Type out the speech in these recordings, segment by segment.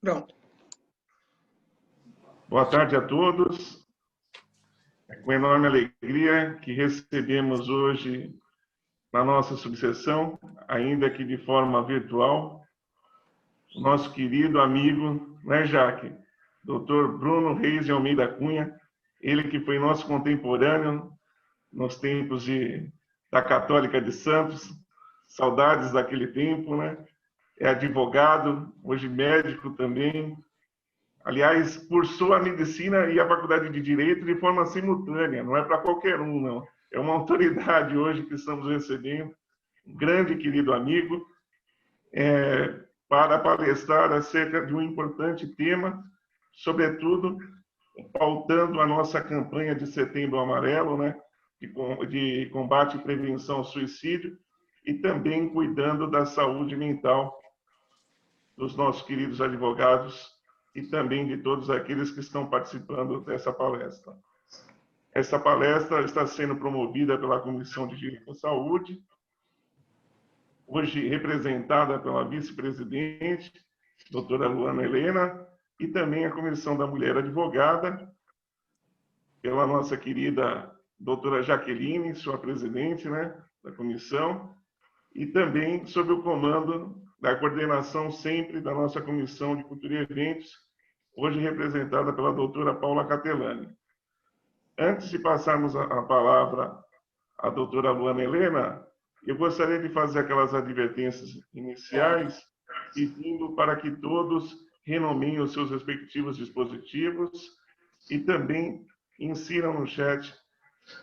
Pronto. Boa tarde a todos. É com enorme alegria que recebemos hoje, na nossa subseção, ainda que de forma virtual, o nosso querido amigo, né, Jaque? Dr. Bruno Reis de Almeida Cunha, ele que foi nosso contemporâneo nos tempos da Católica de Santos, saudades daquele tempo, né? É advogado, hoje médico também. Aliás, cursou a medicina e a faculdade de Direito de forma simultânea, não é para qualquer um, não. É uma autoridade hoje que estamos recebendo, um grande e querido amigo, para palestrar acerca de um importante tema, sobretudo pautando a nossa campanha de Setembro Amarelo, né, de combate e prevenção ao suicídio, e também cuidando da saúde mental dos nossos queridos advogados e também de todos aqueles que estão participando dessa palestra. Essa palestra está sendo promovida pela Comissão de Direito à Saúde, hoje representada pela vice-presidente, doutora Luana Helena, e também a Comissão da Mulher Advogada, pela nossa querida doutora Jaqueline, sua presidente, né, da comissão, e também sob o comando da coordenação sempre da nossa Comissão de Cultura e Eventos, hoje representada pela doutora Paula Catelani. Antes de passarmos a palavra à doutora Luana Helena, eu gostaria de fazer aquelas advertências iniciais, pedindo para que todos renomeiem os seus respectivos dispositivos e também insiram no chat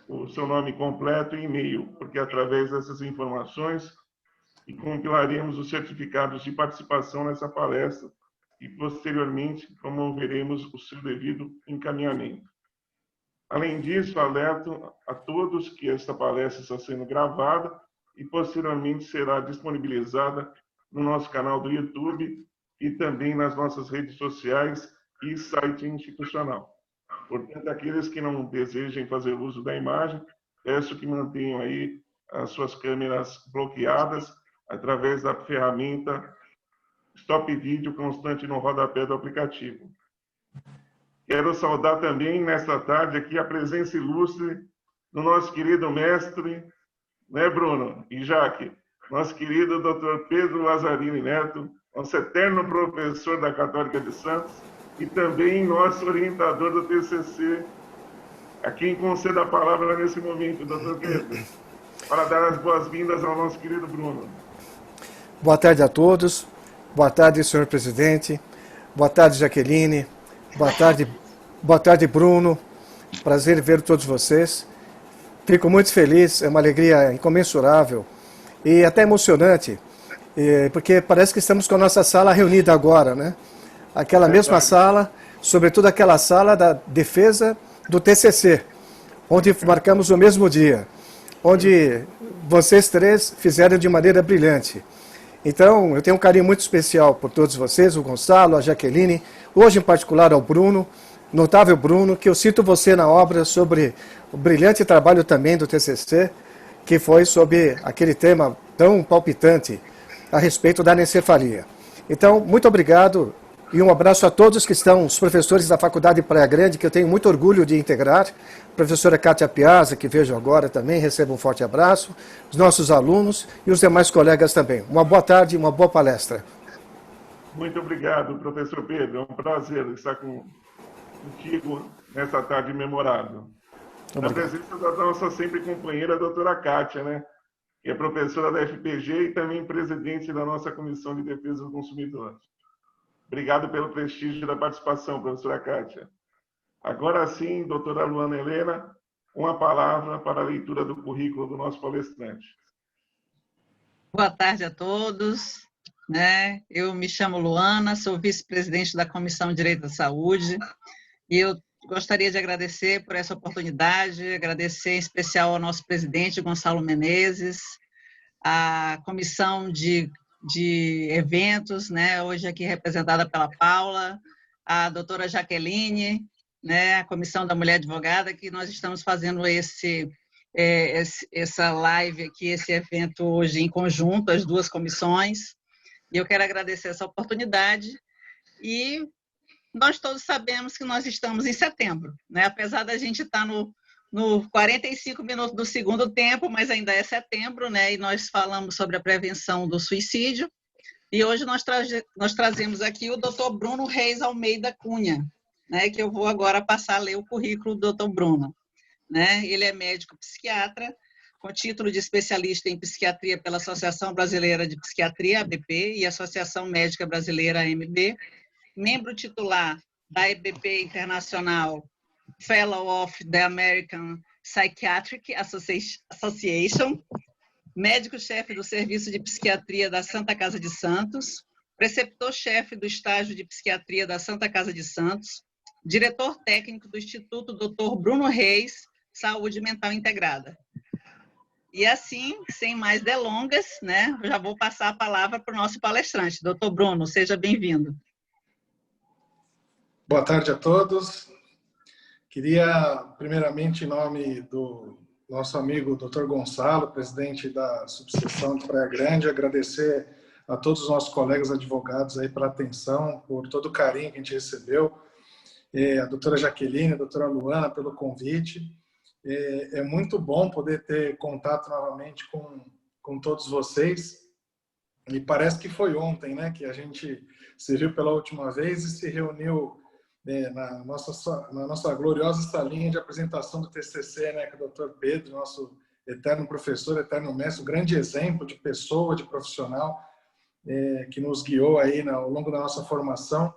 o seu nome completo e e-mail, porque através dessas informações compilaremos os certificados de participação nessa palestra e, posteriormente, promoveremos o seu devido encaminhamento. Além disso, alerto a todos que esta palestra está sendo gravada e, posteriormente, será disponibilizada no nosso canal do YouTube e também nas nossas redes sociais e site institucional. Portanto, aqueles que não desejem fazer uso da imagem, peço que mantenham aí as suas câmeras bloqueadas através da ferramenta Stop Vídeo constante no rodapé do aplicativo. Quero saudar também, nesta tarde, aqui a presença ilustre do nosso querido mestre, né, Bruno e Jaque, nosso querido Dr. Pedro Lazzarini Neto, nosso eterno professor da Católica de Santos e também nosso orientador do TCC, a quem conceda a palavra nesse momento, Dr. Pedro, para dar as boas-vindas ao nosso querido Bruno. Boa tarde a todos. Boa tarde, senhor presidente. Boa tarde, Jaqueline. Boa tarde, Bruno. Prazer ver todos vocês. Fico muito feliz, é uma alegria incomensurável e até emocionante, porque parece que estamos com a nossa sala reunida agora, né? Aquela mesma sala, sobretudo aquela sala da defesa do TCC, onde marcamos o mesmo dia, onde vocês três fizeram de maneira brilhante. Então, eu tenho um carinho muito especial por todos vocês, o Gonçalo, a Jaqueline, hoje em particular ao Bruno, notável Bruno, que eu cito você na obra sobre o brilhante trabalho também do TCC, que foi sobre aquele tema tão palpitante a respeito da anencefalia. Então, muito obrigado e um abraço a todos que estão, os professores da Faculdade Praia Grande, que eu tenho muito orgulho de integrar, professora Kátia Piazza, que vejo agora também, recebo um forte abraço, os nossos alunos e os demais colegas também. Uma boa tarde e uma boa palestra. Muito obrigado, professor Pedro. É um prazer estar contigo nessa tarde memorável. Na presença da nossa sempre companheira, a doutora Kátia, né? Que é professora da FPG e também presidente da nossa Comissão de Defesa do Consumidor. Obrigado pelo prestígio da participação, professora Kátia. Agora sim, doutora Luana Helena, uma palavra para a leitura do currículo do nosso palestrante. Boa tarde a todos. Né? Eu me chamo Luana, sou vice-presidente da Comissão de Direito à Saúde e eu gostaria de agradecer por essa oportunidade, agradecer em especial ao nosso presidente, Gonçalo Menezes, a Comissão de Eventos, né? Hoje aqui representada pela Paula, a doutora Jaqueline, né? A Comissão da Mulher Advogada, que nós estamos fazendo essa live aqui, esse evento hoje em conjunto, as duas comissões. E eu quero agradecer essa oportunidade E nós todos sabemos que nós estamos em setembro, né? Apesar da gente estar no 45 minutos do segundo tempo, mas ainda é setembro, né? E nós falamos sobre a prevenção do suicídio. E hoje nós trazemos aqui o Dr. Bruno Reis Almeida Cunha, né? Que eu vou agora passar a ler o currículo do Dr. Bruno, né? Ele é médico psiquiatra, com título de especialista em psiquiatria pela Associação Brasileira de Psiquiatria, ABP, e Associação Médica Brasileira, AMB, membro titular da EBP Internacional, Fellow of the American Psychiatric Association, médico-chefe do Serviço de Psiquiatria da Santa Casa de Santos, preceptor-chefe do Estágio de Psiquiatria da Santa Casa de Santos, diretor técnico do Instituto Dr. Bruno Reis, Saúde Mental Integrada. E assim, sem mais delongas, né, já vou passar a palavra para o nosso palestrante. Dr. Bruno, seja bem-vindo. Boa tarde a todos. Queria, primeiramente, em nome do nosso amigo Dr. Gonçalo, presidente da subseção de Praia Grande, agradecer a todos os nossos colegas advogados aí pela atenção, por todo o carinho que a gente recebeu, a doutora Jaqueline, a doutora Luana pelo convite. É muito bom poder ter contato novamente com todos vocês. E parece que foi ontem, né, que a gente se viu pela última vez e se reuniu na nossa gloriosa salinha de apresentação do TCC, né, com o Dr. Pedro, nosso eterno professor, eterno mestre, um grande exemplo de pessoa, de profissional, que nos guiou aí ao longo da nossa formação.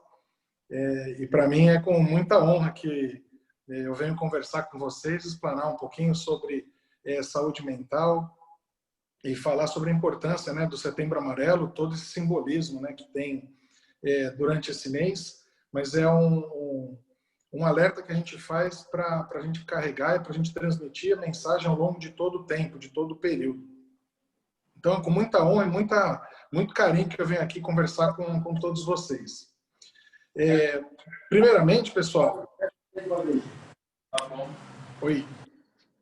E para mim é com muita honra que eu venho conversar com vocês, explanar um pouquinho sobre saúde mental e falar sobre a importância, né, do Setembro Amarelo, todo esse simbolismo, né, que tem durante esse mês, mas é um alerta que a gente faz para a gente carregar e para a gente transmitir a mensagem ao longo de todo o tempo, de todo o período. Então, com muita honra e muito carinho que eu venho aqui conversar com todos vocês. Primeiramente, pessoal... Oi.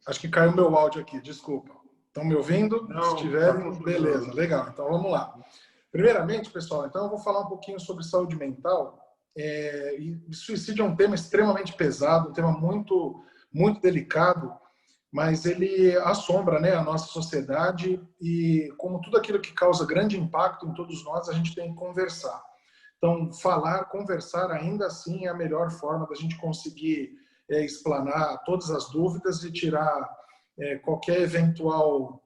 Acho que caiu meu áudio aqui, desculpa. Estão me ouvindo? Não, se estiverem, beleza, legal. Então, vamos lá. Primeiramente, pessoal, então eu vou falar um pouquinho sobre saúde mental. E suicídio é um tema extremamente pesado, um tema muito, muito delicado, mas ele assombra, né, a nossa sociedade e, como tudo aquilo que causa grande impacto em todos nós, a gente tem que conversar. Então, conversar ainda assim é a melhor forma da gente conseguir explanar todas as dúvidas e tirar qualquer eventual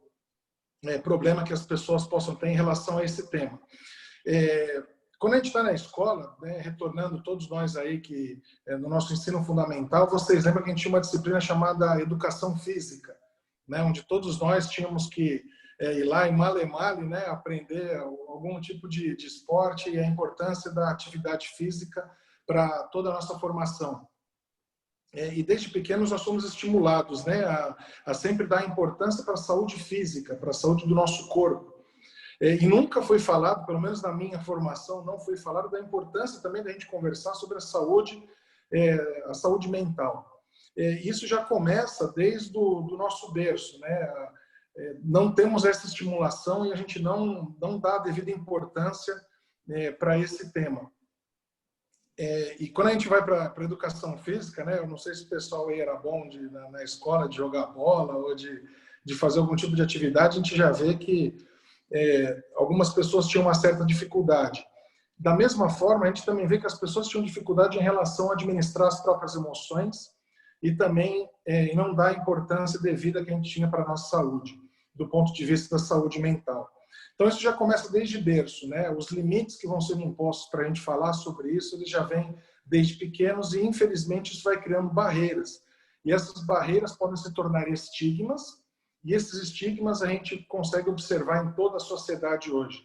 problema que as pessoas possam ter em relação a esse tema. Quando a gente está na escola, né, retornando todos nós aí que no nosso ensino fundamental, vocês lembram que a gente tinha uma disciplina chamada Educação Física, né, onde todos nós tínhamos que ir lá em male-male, né, aprender algum tipo de esporte e a importância da atividade física para toda a nossa formação. E desde pequenos nós somos estimulados, né, a sempre dar importância para a saúde física, para a saúde do nosso corpo. E nunca foi falado, pelo menos na minha formação, não foi falado da importância também da gente conversar sobre a saúde mental. Isso já começa desde o nosso berço, né? Não temos essa estimulação e a gente não dá a devida importância para esse tema. E quando a gente vai para a educação física, né, eu não sei se o pessoal aí era bom na escola de jogar bola ou de fazer algum tipo de atividade, a gente já vê que algumas pessoas tinham uma certa dificuldade. Da mesma forma, a gente também vê que as pessoas tinham dificuldade em relação a administrar as próprias emoções e também não dar a importância devida que a gente tinha para a nossa saúde, do ponto de vista da saúde mental. Então, isso já começa desde berço, né? Os limites que vão sendo impostos para a gente falar sobre isso, eles já vêm desde pequenos e, infelizmente, isso vai criando barreiras. E essas barreiras podem se tornar estigmas, e esses estigmas a gente consegue observar em toda a sociedade hoje.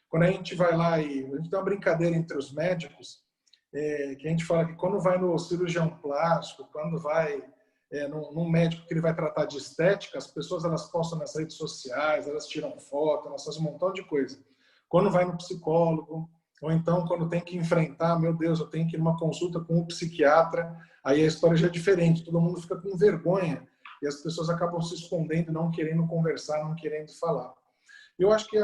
Quando a gente vai lá e a gente tem uma brincadeira entre os médicos, que a gente fala que quando vai no cirurgião plástico, quando vai num médico que ele vai tratar de estética, as pessoas elas postam nas redes sociais, elas tiram foto, elas fazem um montão de coisa. Quando vai no psicólogo, ou então quando tem que enfrentar, meu Deus, eu tenho que ir numa consulta com um psiquiatra, aí a história já é diferente, todo mundo fica com vergonha e as pessoas acabam se escondendo, não querendo conversar, não querendo falar. Eu acho que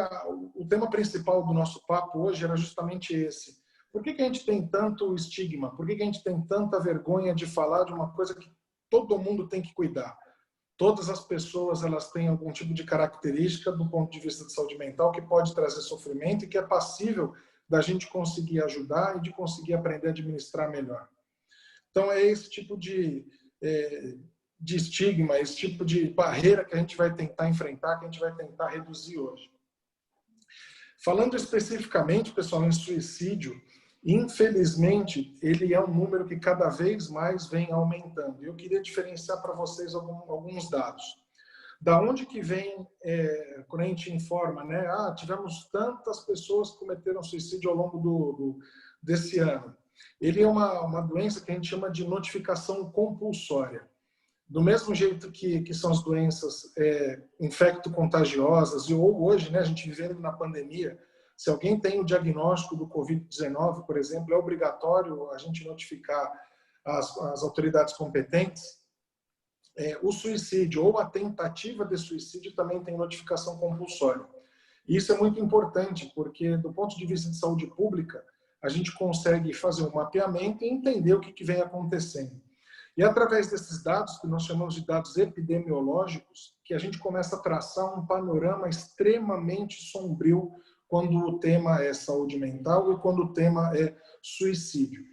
o tema principal do nosso papo hoje era justamente esse, Por que a gente tem tanto estigma? Por que a gente tem tanta vergonha de falar de uma coisa que todo mundo tem que cuidar? Todas as pessoas elas têm algum tipo de característica do ponto de vista de saúde mental que pode trazer sofrimento e que é passível da gente conseguir ajudar e de conseguir aprender a administrar melhor. Então é esse tipo de estigma, esse tipo de barreira que a gente vai tentar enfrentar, que a gente vai tentar reduzir hoje. Falando especificamente, pessoal, em suicídio, infelizmente, ele é um número que cada vez mais vem aumentando. Eu queria diferenciar para vocês alguns dados. Da onde que vem, quando a gente informa, né? Tivemos tantas pessoas que cometeram suicídio ao longo desse ano. Ele é uma doença que a gente chama de notificação compulsória. Do mesmo jeito que são as doenças infecto-contagiosas, ou hoje, né, a gente vivendo na pandemia, se alguém tem o diagnóstico do Covid-19, por exemplo, é obrigatório a gente notificar as autoridades competentes. O suicídio ou a tentativa de suicídio também tem notificação compulsória. E isso é muito importante, porque do ponto de vista de saúde pública, a gente consegue fazer um mapeamento e entender o que vem acontecendo. E através desses dados, que nós chamamos de dados epidemiológicos, que a gente começa a traçar um panorama extremamente sombrio quando o tema é saúde mental e quando o tema é suicídio.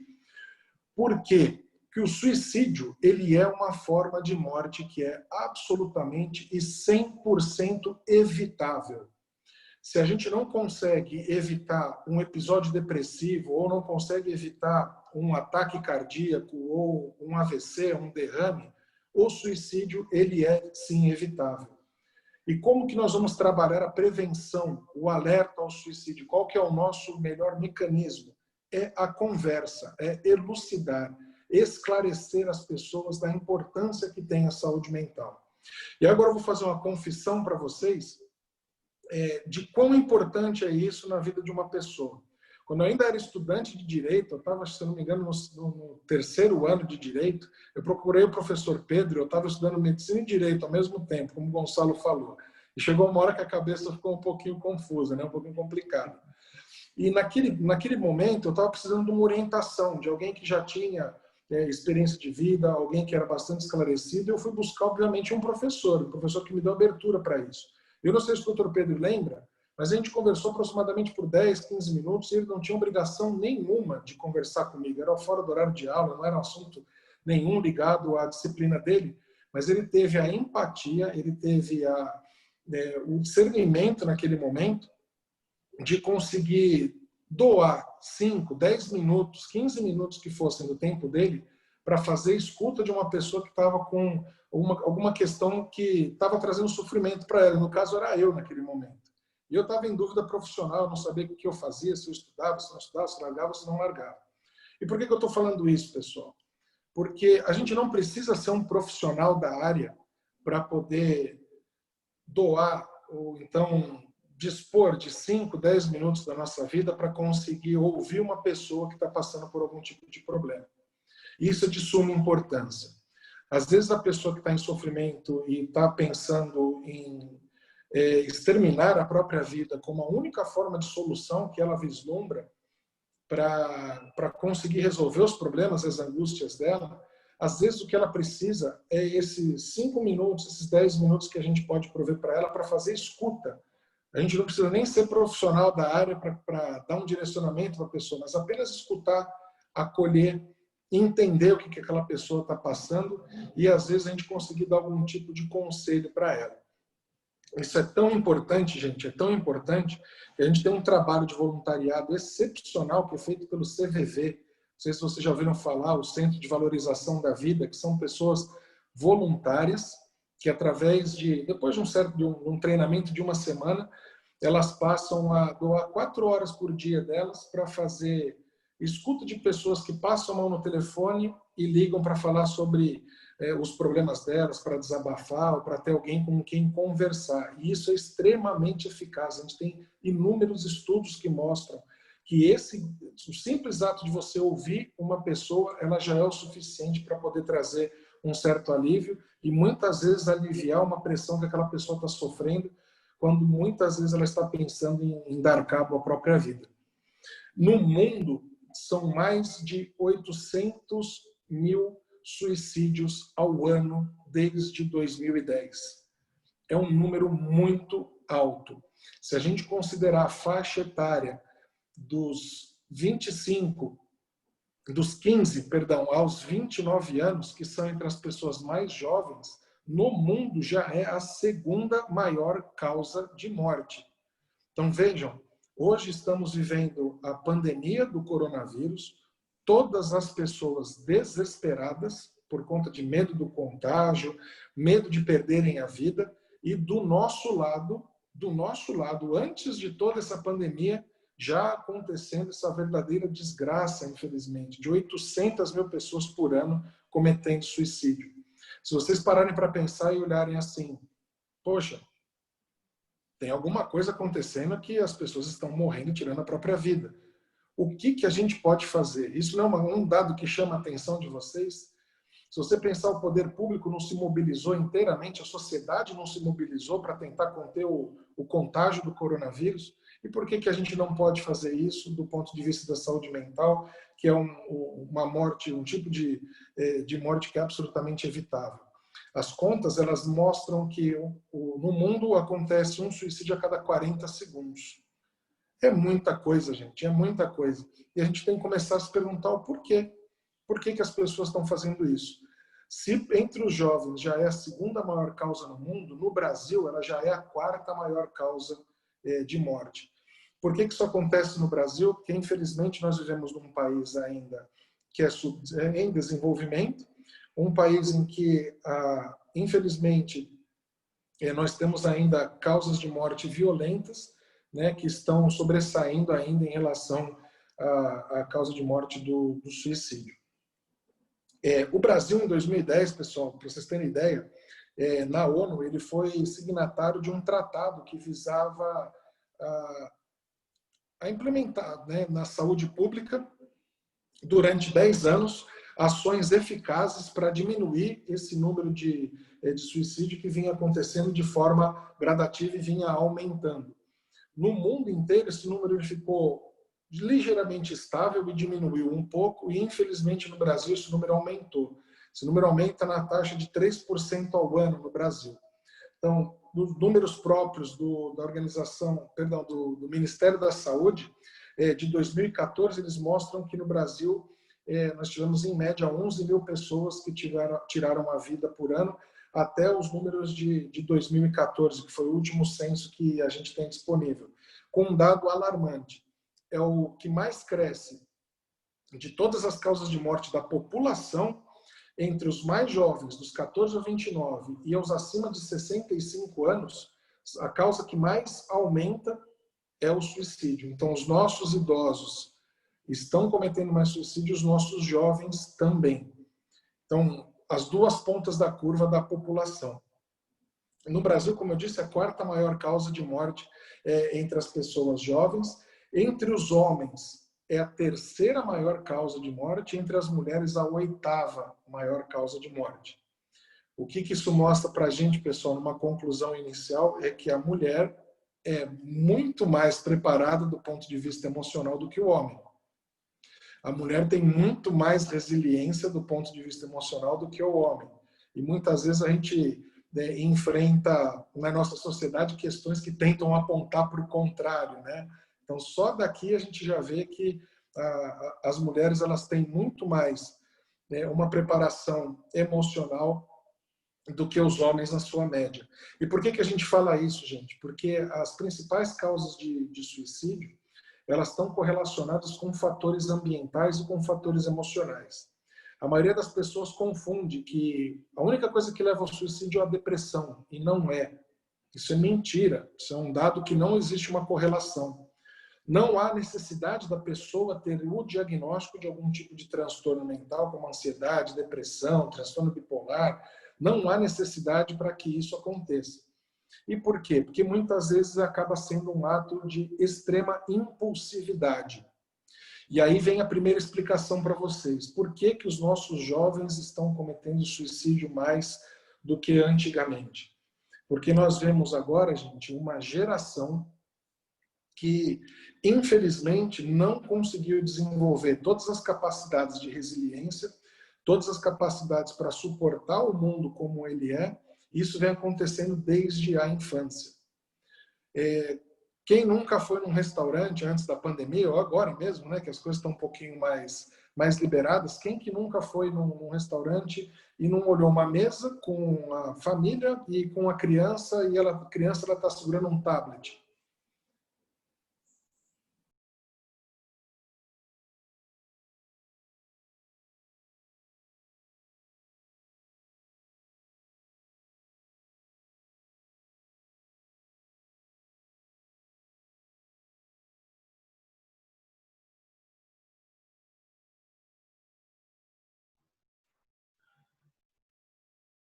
Por quê? Porque o suicídio ele é uma forma de morte que é absolutamente e 100% evitável. Se a gente não consegue evitar um episódio depressivo ou não consegue evitar um ataque cardíaco ou um AVC, um derrame, o suicídio ele é sim evitável. E como que nós vamos trabalhar a prevenção, o alerta ao suicídio? Qual que é o nosso melhor mecanismo? É a conversa, é elucidar, esclarecer as pessoas da importância que tem a saúde mental. E agora eu vou fazer uma confissão para vocês de quão importante é isso na vida de uma pessoa. Quando eu ainda era estudante de Direito, eu estava, se não me engano, no terceiro ano de Direito, eu procurei o professor Pedro, eu estava estudando Medicina e Direito ao mesmo tempo, como o Gonçalo falou. E chegou uma hora que a cabeça ficou um pouquinho confusa, né? Um pouquinho complicada. E naquele momento, eu estava precisando de uma orientação, de alguém que já tinha experiência de vida, alguém que era bastante esclarecido. Eu fui buscar, obviamente, um professor que me deu abertura para isso. Eu não sei se o doutor Pedro lembra, mas a gente conversou aproximadamente por 10, 15 minutos e ele não tinha obrigação nenhuma de conversar comigo. Era fora do horário de aula, não era um assunto nenhum ligado à disciplina dele, mas ele teve a empatia, ele teve o discernimento naquele momento de conseguir doar 5, 10 minutos, 15 minutos que fossem do tempo dele para fazer escuta de uma pessoa que estava com alguma questão que estava trazendo sofrimento para ela. No caso, era eu naquele momento. E eu estava em dúvida profissional, não sabia o que eu fazia, se eu estudava, se não estudava, se largava, se não largava. E por que eu estou falando isso, pessoal? Porque a gente não precisa ser um profissional da área para poder doar ou então dispor de 5, 10 minutos da nossa vida para conseguir ouvir uma pessoa que está passando por algum tipo de problema. Isso é de suma importância. Às vezes a pessoa que está em sofrimento e está pensando em exterminar a própria vida como a única forma de solução que ela vislumbra para conseguir resolver os problemas, as angústias dela, às vezes o que ela precisa é esses 5 minutos, esses 10 minutos que a gente pode prover para ela para fazer escuta. A gente não precisa nem ser profissional da área para dar um direcionamento para a pessoa, mas apenas escutar, acolher, entender o que aquela pessoa está passando e às vezes a gente conseguir dar algum tipo de conselho para ela. Isso é tão importante, gente, é tão importante que a gente tem um trabalho de voluntariado excepcional que é feito pelo CVV. Não sei se vocês já ouviram falar, o Centro de Valorização da Vida, que são pessoas voluntárias que através depois de um treinamento de uma semana, elas passam a doar 4 horas por dia delas para fazer escuta de pessoas que passam a mão no telefone e ligam para falar sobre os problemas delas, para desabafar, ou para ter alguém com quem conversar. E isso é extremamente eficaz. A gente tem inúmeros estudos que mostram que o simples ato de você ouvir uma pessoa, ela já é o suficiente para poder trazer um certo alívio e muitas vezes aliviar uma pressão que aquela pessoa está sofrendo, quando muitas vezes ela está pensando em dar cabo à própria vida. No mundo, são mais de 800 mil suicídios ao ano desde 2010. É um número muito alto. Se a gente considerar a faixa etária dos 15, aos 29 anos, que são entre as pessoas mais jovens, no mundo já é a segunda maior causa de morte. Então vejam, hoje estamos vivendo a pandemia do coronavírus, todas as pessoas desesperadas por conta de medo do contágio, medo de perderem a vida, e do nosso lado, antes de toda essa pandemia, já acontecendo essa verdadeira desgraça, infelizmente, de 800 mil pessoas por ano cometendo suicídio. Se vocês pararem para pensar e olharem assim, poxa, tem alguma coisa acontecendo que as pessoas estão morrendo e tirando a própria vida. O que a gente pode fazer? Isso não é um dado que chama a atenção de vocês? Se você pensar, o poder público não se mobilizou inteiramente, a sociedade não se mobilizou para tentar conter o contágio do coronavírus. E por que a gente não pode fazer isso do ponto de vista da saúde mental, que é uma morte, um tipo de morte que é absolutamente evitável? As contas, elas mostram que no mundo acontece um suicídio a cada 40 segundos. É muita coisa, gente, é muita coisa. E a gente tem que começar a se perguntar o porquê. Por que as pessoas estão fazendo isso? Se entre os jovens já é a segunda maior causa no mundo, no Brasil ela já é a quarta maior causa de morte. Por que isso acontece no Brasil? Porque, infelizmente, nós vivemos num país ainda que é em desenvolvimento, um país em que, infelizmente, nós temos ainda causas de morte violentas, né, que estão sobressaindo ainda em relação à causa de morte do suicídio. O Brasil, em 2010, pessoal, para vocês terem ideia, na ONU, ele foi signatário de um tratado que visava a implementar, né, na saúde pública, durante 10 anos, ações eficazes para diminuir esse número de suicídio que vinha acontecendo de forma gradativa e vinha aumentando. No mundo inteiro, esse número ele ficou ligeiramente estável e diminuiu um pouco, e infelizmente no Brasil esse número aumentou. Esse número aumenta na taxa de 3% ao ano no Brasil. Então, dos números próprios da organização, perdão, do Ministério da Saúde, de 2014, eles mostram que no Brasil nós tivemos em média 11 mil pessoas que tiraram a vida por ano, até os números de 2014, que foi o último censo que a gente tem disponível, com um dado alarmante. É o que mais cresce de todas as causas de morte da população, entre os mais jovens, dos 14 a 29, e os acima de 65 anos, a causa que mais aumenta é o suicídio. Então, os nossos idosos estão cometendo mais suicídio, os nossos jovens também. Então, as duas pontas da curva da população. No Brasil, como eu disse, a quarta maior causa de morte é entre as pessoas jovens. Entre os homens, é a terceira maior causa de morte. Entre as mulheres, a oitava maior causa de morte. O que isso mostra para a gente, pessoal, numa conclusão inicial, é que a mulher é muito mais preparada do ponto de vista emocional do que o homem. A mulher tem muito mais resiliência do ponto de vista emocional do que o homem. E muitas vezes a gente enfrenta na nossa sociedade questões que tentam apontar para o contrário, né? Então, só daqui a gente já vê que as mulheres elas têm muito mais uma preparação emocional do que os homens na sua média. E por que a gente fala isso, gente? Porque as principais causas de suicídio, elas estão correlacionadas com fatores ambientais e com fatores emocionais. A maioria das pessoas confunde que a única coisa que leva ao suicídio é a depressão, e não é. Isso é mentira, isso é um dado que não existe uma correlação. Não há necessidade da pessoa ter o diagnóstico de algum tipo de transtorno mental, como ansiedade, depressão, transtorno bipolar. Não há necessidade para que isso aconteça. E por quê? Porque muitas vezes acaba sendo um ato de extrema impulsividade. E aí vem a primeira explicação para vocês. Por que os nossos jovens estão cometendo suicídio mais do que antigamente? Porque nós vemos agora, gente, uma geração que infelizmente, não conseguiu desenvolver todas as capacidades de resiliência, todas as capacidades para suportar o mundo como ele é. Isso vem acontecendo desde a infância. Quem nunca foi num restaurante antes da pandemia, ou agora mesmo, né, que as coisas estão um pouquinho mais liberadas, quem que nunca foi num restaurante e não olhou uma mesa com a família e com a criança, e a criança está segurando um tablet?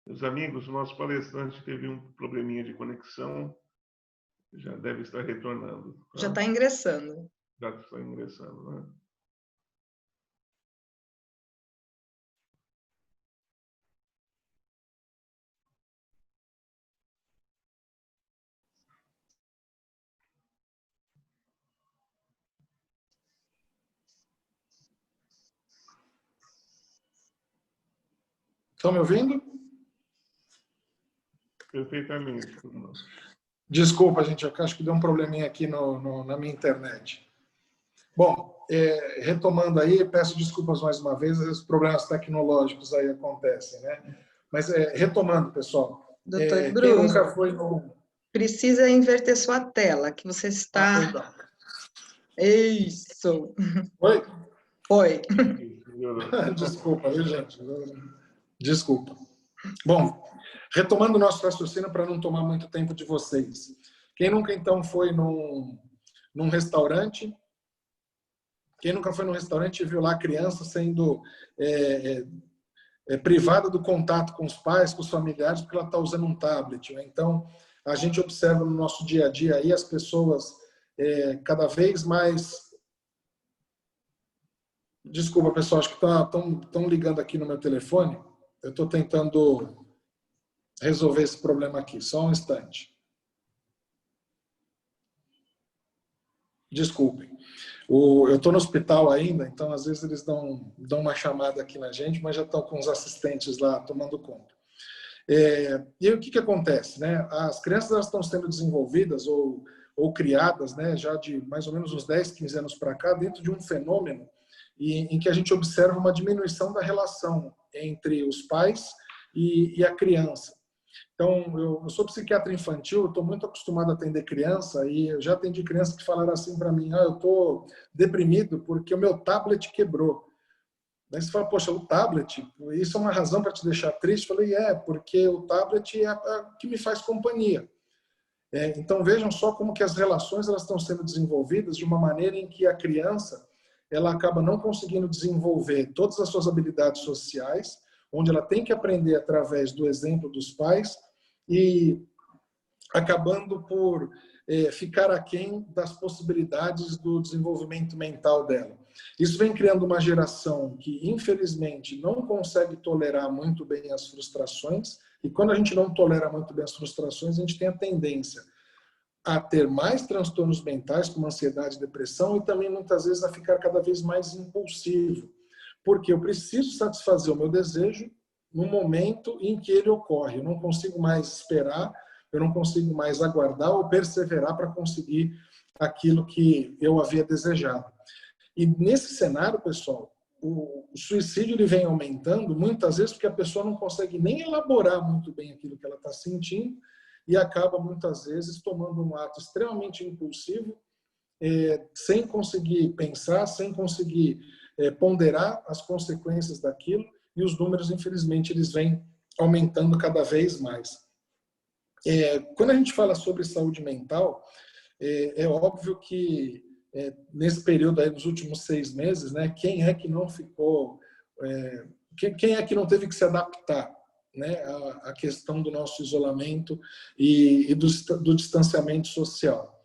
Meus amigos, o nosso palestrante teve um probleminha de conexão, já deve estar retornando. Tá? Já está ingressando. Já está ingressando, né? Estão me ouvindo? Perfeitamente. Desculpa, gente, eu acho que deu um probleminha aqui na minha internet. Bom, retomando aí, peço desculpas mais uma vez, os problemas tecnológicos aí acontecem, né? Mas retomando, pessoal, Doutor quem Bruno, nunca foi no... precisa inverter sua tela, que você está... Isso! Oi? Foi. Desculpa, viu, gente? Desculpa. Bom, retomando o nosso raciocínio para não tomar muito tempo de vocês. Quem nunca, então, foi num restaurante? Quem nunca foi num restaurante e viu lá a criança sendo privada do contato com os pais, com os familiares, porque ela está usando um tablet, né? Então, a gente observa no nosso dia a dia aí as pessoas cada vez mais... Desculpa, pessoal, acho que estão ligando aqui no meu telefone. Eu estou tentando resolver esse problema aqui. Só um instante. Desculpem. Eu estou no hospital ainda, então às vezes eles dão uma chamada aqui na gente, mas já estão com os assistentes lá tomando conta. E aí, o que acontece, né? As crianças elas estão sendo desenvolvidas ou criadas, né, já de mais ou menos uns 10, 15 anos para cá, dentro de um fenômeno em que a gente observa uma diminuição da relação entre os pais e a criança. Então, eu sou psiquiatra infantil, estou muito acostumado a atender criança e eu já atendi crianças que falaram assim para mim, eu estou deprimido porque o meu tablet quebrou. Daí você fala, poxa, o tablet, isso é uma razão para te deixar triste? Eu falei, porque o tablet é o que me faz companhia. Então, vejam só como que as relações elas estão sendo desenvolvidas de uma maneira em que a criança ela acaba não conseguindo desenvolver todas as suas habilidades sociais, onde ela tem que aprender através do exemplo dos pais e acabando por ficar aquém das possibilidades do desenvolvimento mental dela. Isso vem criando uma geração que, infelizmente, não consegue tolerar muito bem as frustrações, e quando a gente não tolera muito bem as frustrações, a gente tem a tendência a ter mais transtornos mentais, como ansiedade e depressão, e também, muitas vezes, a ficar cada vez mais impulsivo. Porque eu preciso satisfazer o meu desejo no momento em que ele ocorre. Eu não consigo mais esperar, eu não consigo mais aguardar ou perseverar para conseguir aquilo que eu havia desejado. E nesse cenário, pessoal, o suicídio ele vem aumentando, muitas vezes porque a pessoa não consegue nem elaborar muito bem aquilo que ela está sentindo e acaba, muitas vezes, tomando um ato extremamente impulsivo, sem conseguir pensar, sem conseguir ponderar as consequências daquilo, e os números, infelizmente, eles vêm aumentando cada vez mais. Quando a gente fala sobre saúde mental, é óbvio que nesse período aí, nos últimos 6 meses, né, quem é que não ficou, quem é que não teve que se adaptar, né, à questão do nosso isolamento e do distanciamento social?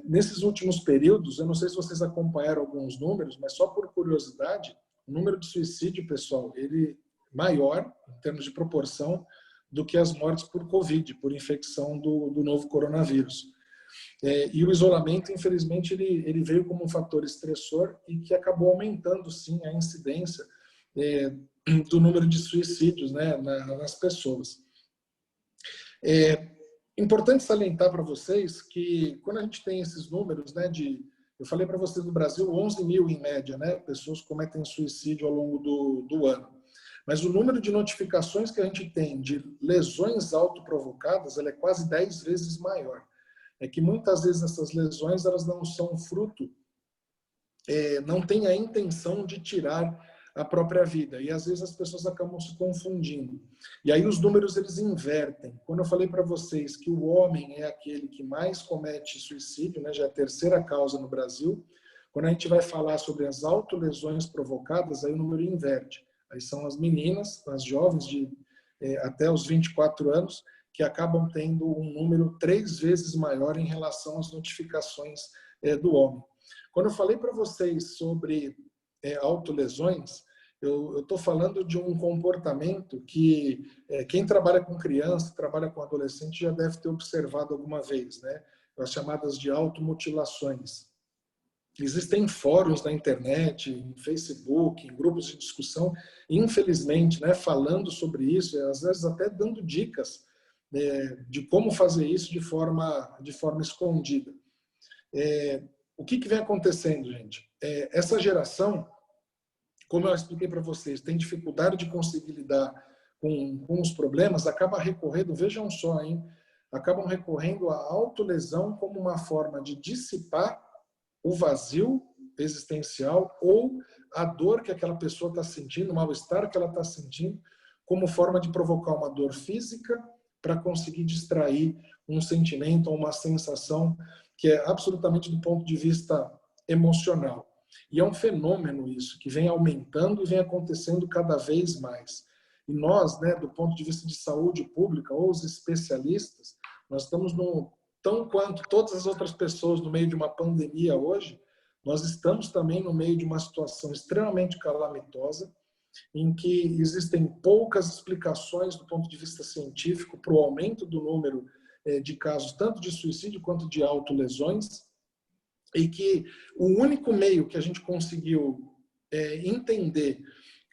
Nesses últimos períodos, eu não sei se vocês acompanharam alguns números, mas só por curiosidade, o número de suicídio, pessoal, ele é maior, em termos de proporção, do que as mortes por Covid, por infecção do novo coronavírus. E o isolamento, infelizmente, ele veio como um fator estressor e que acabou aumentando, sim, a incidência do número de suicídios, né, nas pessoas. Importante salientar para vocês que quando a gente tem esses números, né, eu falei para vocês no Brasil 11 mil em média, né, pessoas cometem suicídio ao longo do ano. Mas o número de notificações que a gente tem de lesões autoprovocadas, ela é quase 10 vezes maior. É que muitas vezes essas lesões elas não são fruto, não têm a intenção de tirar a própria vida. E às vezes as pessoas acabam se confundindo. E aí os números eles invertem. Quando eu falei para vocês que o homem é aquele que mais comete suicídio, né, já é a terceira causa no Brasil, quando a gente vai falar sobre as autolesões provocadas, aí o número inverte. Aí são as meninas, as jovens de até os 24 anos, que acabam tendo um número 3 vezes maior em relação às notificações do homem. Quando eu falei para vocês sobre autolesões, eu estou falando de um comportamento que quem trabalha com criança, trabalha com adolescente, já deve ter observado alguma vez, né? As chamadas de automutilações. Existem fóruns na internet, em Facebook, em grupos de discussão, infelizmente, né, falando sobre isso, às vezes até dando dicas de como fazer isso de forma escondida. O que vem acontecendo, gente? Essa geração, como eu expliquei para vocês, tem dificuldade de conseguir lidar com os problemas, acaba recorrendo, vejam só, hein? Acabam recorrendo à autolesão como uma forma de dissipar o vazio existencial ou a dor que aquela pessoa está sentindo, o mal-estar que ela está sentindo, como forma de provocar uma dor física para conseguir distrair um sentimento ou uma sensação que é absolutamente do ponto de vista emocional. E é um fenômeno isso, que vem aumentando e vem acontecendo cada vez mais. E nós, né, do ponto de vista de saúde pública, ou os especialistas, nós estamos tão quanto todas as outras pessoas no meio de uma pandemia hoje, nós estamos também no meio de uma situação extremamente calamitosa, em que existem poucas explicações do ponto de vista científico para o aumento do número de casos, tanto de suicídio quanto de autolesões, e que o único meio que a gente conseguiu entender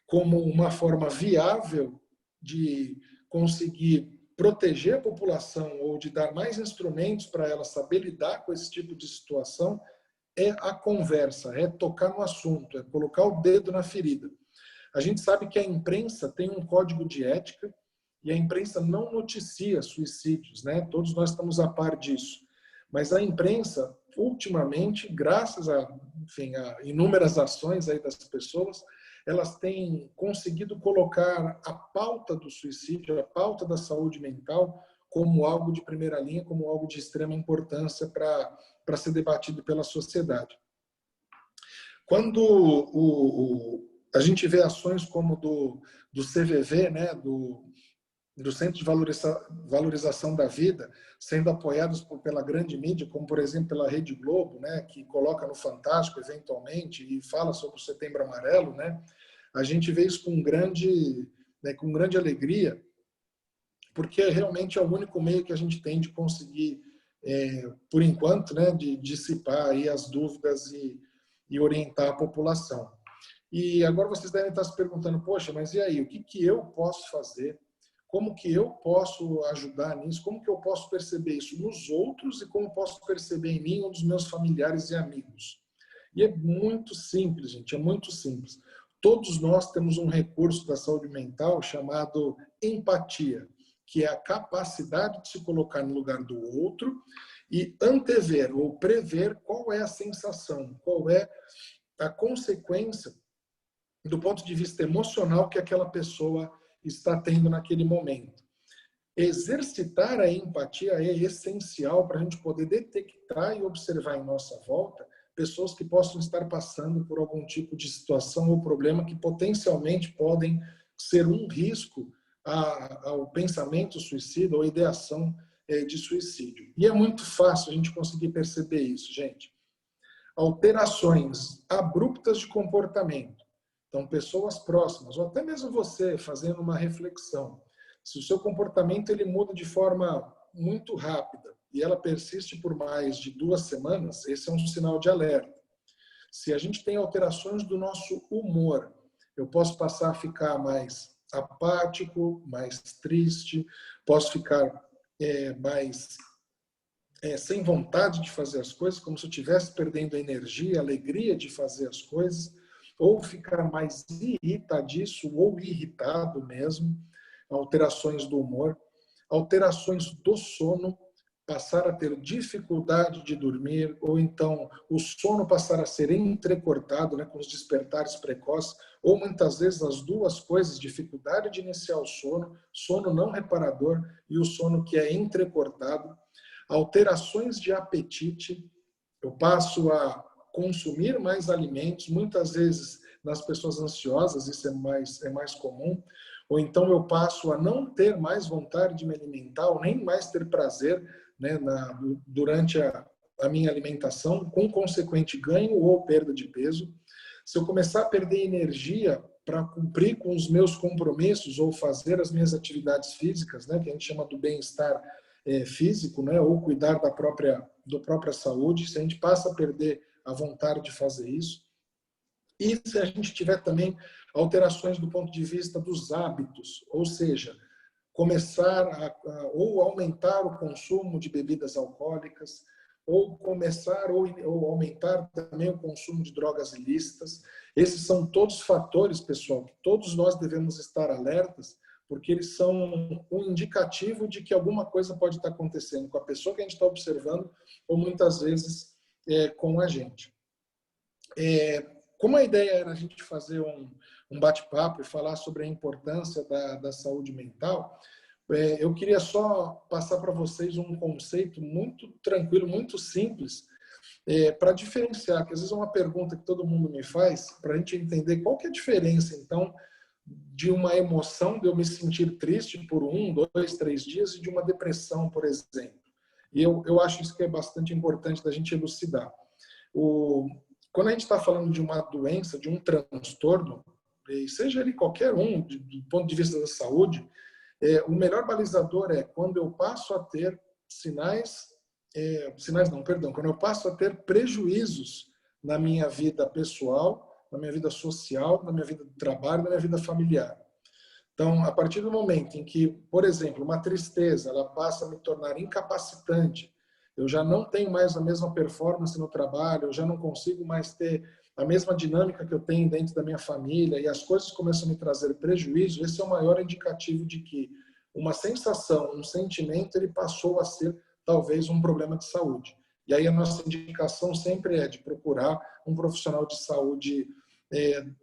como uma forma viável de conseguir proteger a população ou de dar mais instrumentos para ela saber lidar com esse tipo de situação é a conversa, é tocar no assunto, é colocar o dedo na ferida. A gente sabe que a imprensa tem um código de ética e a imprensa não noticia suicídios, né? Todos nós estamos a par disso. Mas a imprensa, ultimamente, graças a inúmeras ações aí das pessoas, elas têm conseguido colocar a pauta do suicídio, a pauta da saúde mental, como algo de primeira linha, como algo de extrema importância para ser debatido pela sociedade. Quando a gente vê ações como do CVV, né, do Centro de Valorização da Vida, sendo apoiados pela grande mídia, como, por exemplo, pela Rede Globo, né, que coloca no Fantástico, eventualmente, e fala sobre o Setembro Amarelo, né, a gente vê isso com grande alegria, porque realmente é o único meio que a gente tem de conseguir, por enquanto, né, de dissipar aí as dúvidas e orientar a população. E agora vocês devem estar se perguntando, poxa, mas e aí, o que eu posso fazer? Como que eu posso ajudar nisso? Como que eu posso perceber isso nos outros e como posso perceber em mim ou nos meus familiares e amigos? E é muito simples, gente, é muito simples. Todos nós temos um recurso da saúde mental chamado empatia, que é a capacidade de se colocar no lugar do outro e antever ou prever qual é a sensação, qual é a consequência do ponto de vista emocional que aquela pessoa está tendo naquele momento. Exercitar a empatia é essencial para a gente poder detectar e observar em nossa volta pessoas que possam estar passando por algum tipo de situação ou problema que potencialmente podem ser um risco ao pensamento suicida ou ideação de suicídio. E é muito fácil a gente conseguir perceber isso, gente. Alterações abruptas de comportamento. Então, pessoas próximas, ou até mesmo você fazendo uma reflexão. Se o seu comportamento ele muda de forma muito rápida e ela persiste por mais de 2 semanas, esse é um sinal de alerta. Se a gente tem alterações do nosso humor, eu posso passar a ficar mais apático, mais triste, posso ficar mais sem vontade de fazer as coisas, como se eu estivesse perdendo a energia, a alegria de fazer as coisas, ou ficar mais irritadiço ou irritado mesmo, alterações do humor, alterações do sono, passar a ter dificuldade de dormir, ou então o sono passar a ser entrecortado, né, com os despertares precoces, ou muitas vezes as duas coisas, dificuldade de iniciar o sono, sono não reparador e o sono que é entrecortado, alterações de apetite, eu passo a consumir mais alimentos, muitas vezes nas pessoas ansiosas isso é mais comum, ou então eu passo a não ter mais vontade de me alimentar, ou nem mais ter prazer, né, durante a minha alimentação, com consequente ganho ou perda de peso. Se eu começar a perder energia para cumprir com os meus compromissos ou fazer as minhas atividades físicas, né, que a gente chama do bem-estar físico, né, ou cuidar da própria saúde, se a gente passa a perder a vontade de fazer isso. E se a gente tiver também alterações do ponto de vista dos hábitos, ou seja, começar ou aumentar o consumo de bebidas alcoólicas, ou começar ou aumentar também o consumo de drogas ilícitas. Esses são todos fatores, pessoal, que todos nós devemos estar alertas, porque eles são um indicativo de que alguma coisa pode estar acontecendo com a pessoa que a gente está observando, ou muitas vezes com a gente. Como a ideia era a gente fazer um bate-papo e falar sobre a importância da saúde mental, eu queria só passar para vocês um conceito muito tranquilo, muito simples, para diferenciar, que às vezes é uma pergunta que todo mundo me faz, para a gente entender qual que é a diferença, então, de uma emoção, de eu me sentir triste por 1, 2, 3 dias, e de uma depressão, por exemplo. E eu acho isso que é bastante importante da gente elucidar. Quando a gente está falando de uma doença, de um transtorno, seja ele qualquer um, do ponto de vista da saúde, o melhor balizador é quando eu passo a ter quando eu passo a ter prejuízos na minha vida pessoal, na minha vida social, na minha vida de trabalho, na minha vida familiar. Então, a partir do momento em que, por exemplo, uma tristeza, ela passa a me tornar incapacitante, eu já não tenho mais a mesma performance no trabalho, eu já não consigo mais ter a mesma dinâmica que eu tenho dentro da minha família e as coisas começam a me trazer prejuízo, esse é o maior indicativo de que uma sensação, um sentimento, ele passou a ser talvez um problema de saúde. E aí a nossa indicação sempre é de procurar um profissional de saúde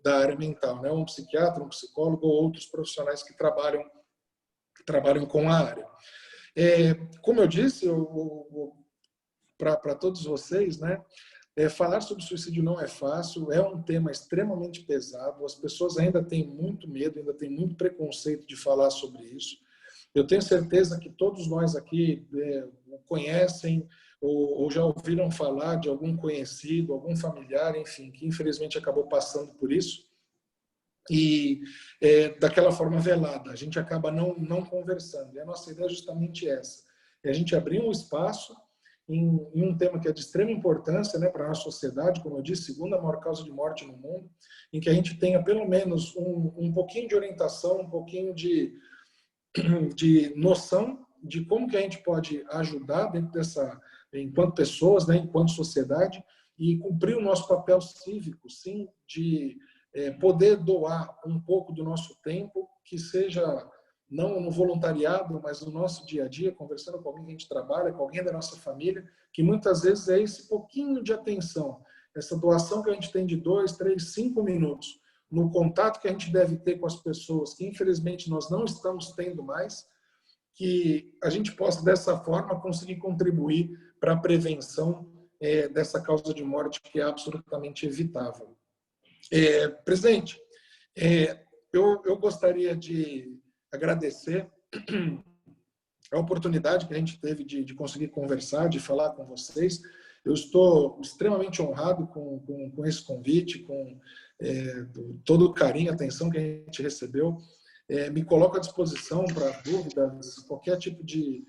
da área mental, né? Um psiquiatra, um psicólogo ou outros profissionais que trabalham com a área. Como eu disse, para todos vocês, né? Falar sobre suicídio não é fácil, é um tema extremamente pesado, as pessoas ainda têm muito medo, ainda têm muito preconceito de falar sobre isso. Eu tenho certeza que todos nós aqui conhecem ou já ouviram falar de algum conhecido, algum familiar, enfim, que infelizmente acabou passando por isso. E daquela forma velada, a gente acaba não conversando. E a nossa ideia é justamente essa, é a gente abrir um espaço em um tema que é de extrema importância, né, para a nossa sociedade, como eu disse, segunda maior causa de morte no mundo, em que a gente tenha pelo menos um pouquinho de orientação, um pouquinho de noção de como que a gente pode ajudar dentro enquanto pessoas, né, enquanto sociedade, e cumprir o nosso papel cívico, sim, de poder doar um pouco do nosso tempo, que seja não no voluntariado, mas no nosso dia a dia, conversando com alguém que a gente trabalha, com alguém da nossa família, que muitas vezes é esse pouquinho de atenção, essa doação que a gente tem de 2, 3, 5 minutos, no contato que a gente deve ter com as pessoas, que infelizmente nós não estamos tendo mais, que a gente possa, dessa forma, conseguir contribuir para a prevenção dessa causa de morte que é absolutamente evitável. Presidente, eu gostaria de agradecer a oportunidade que a gente teve de conseguir conversar, de falar com vocês. Eu estou extremamente honrado com esse convite, com todo o carinho, a atenção que a gente recebeu. Me coloco à disposição para dúvidas, qualquer tipo de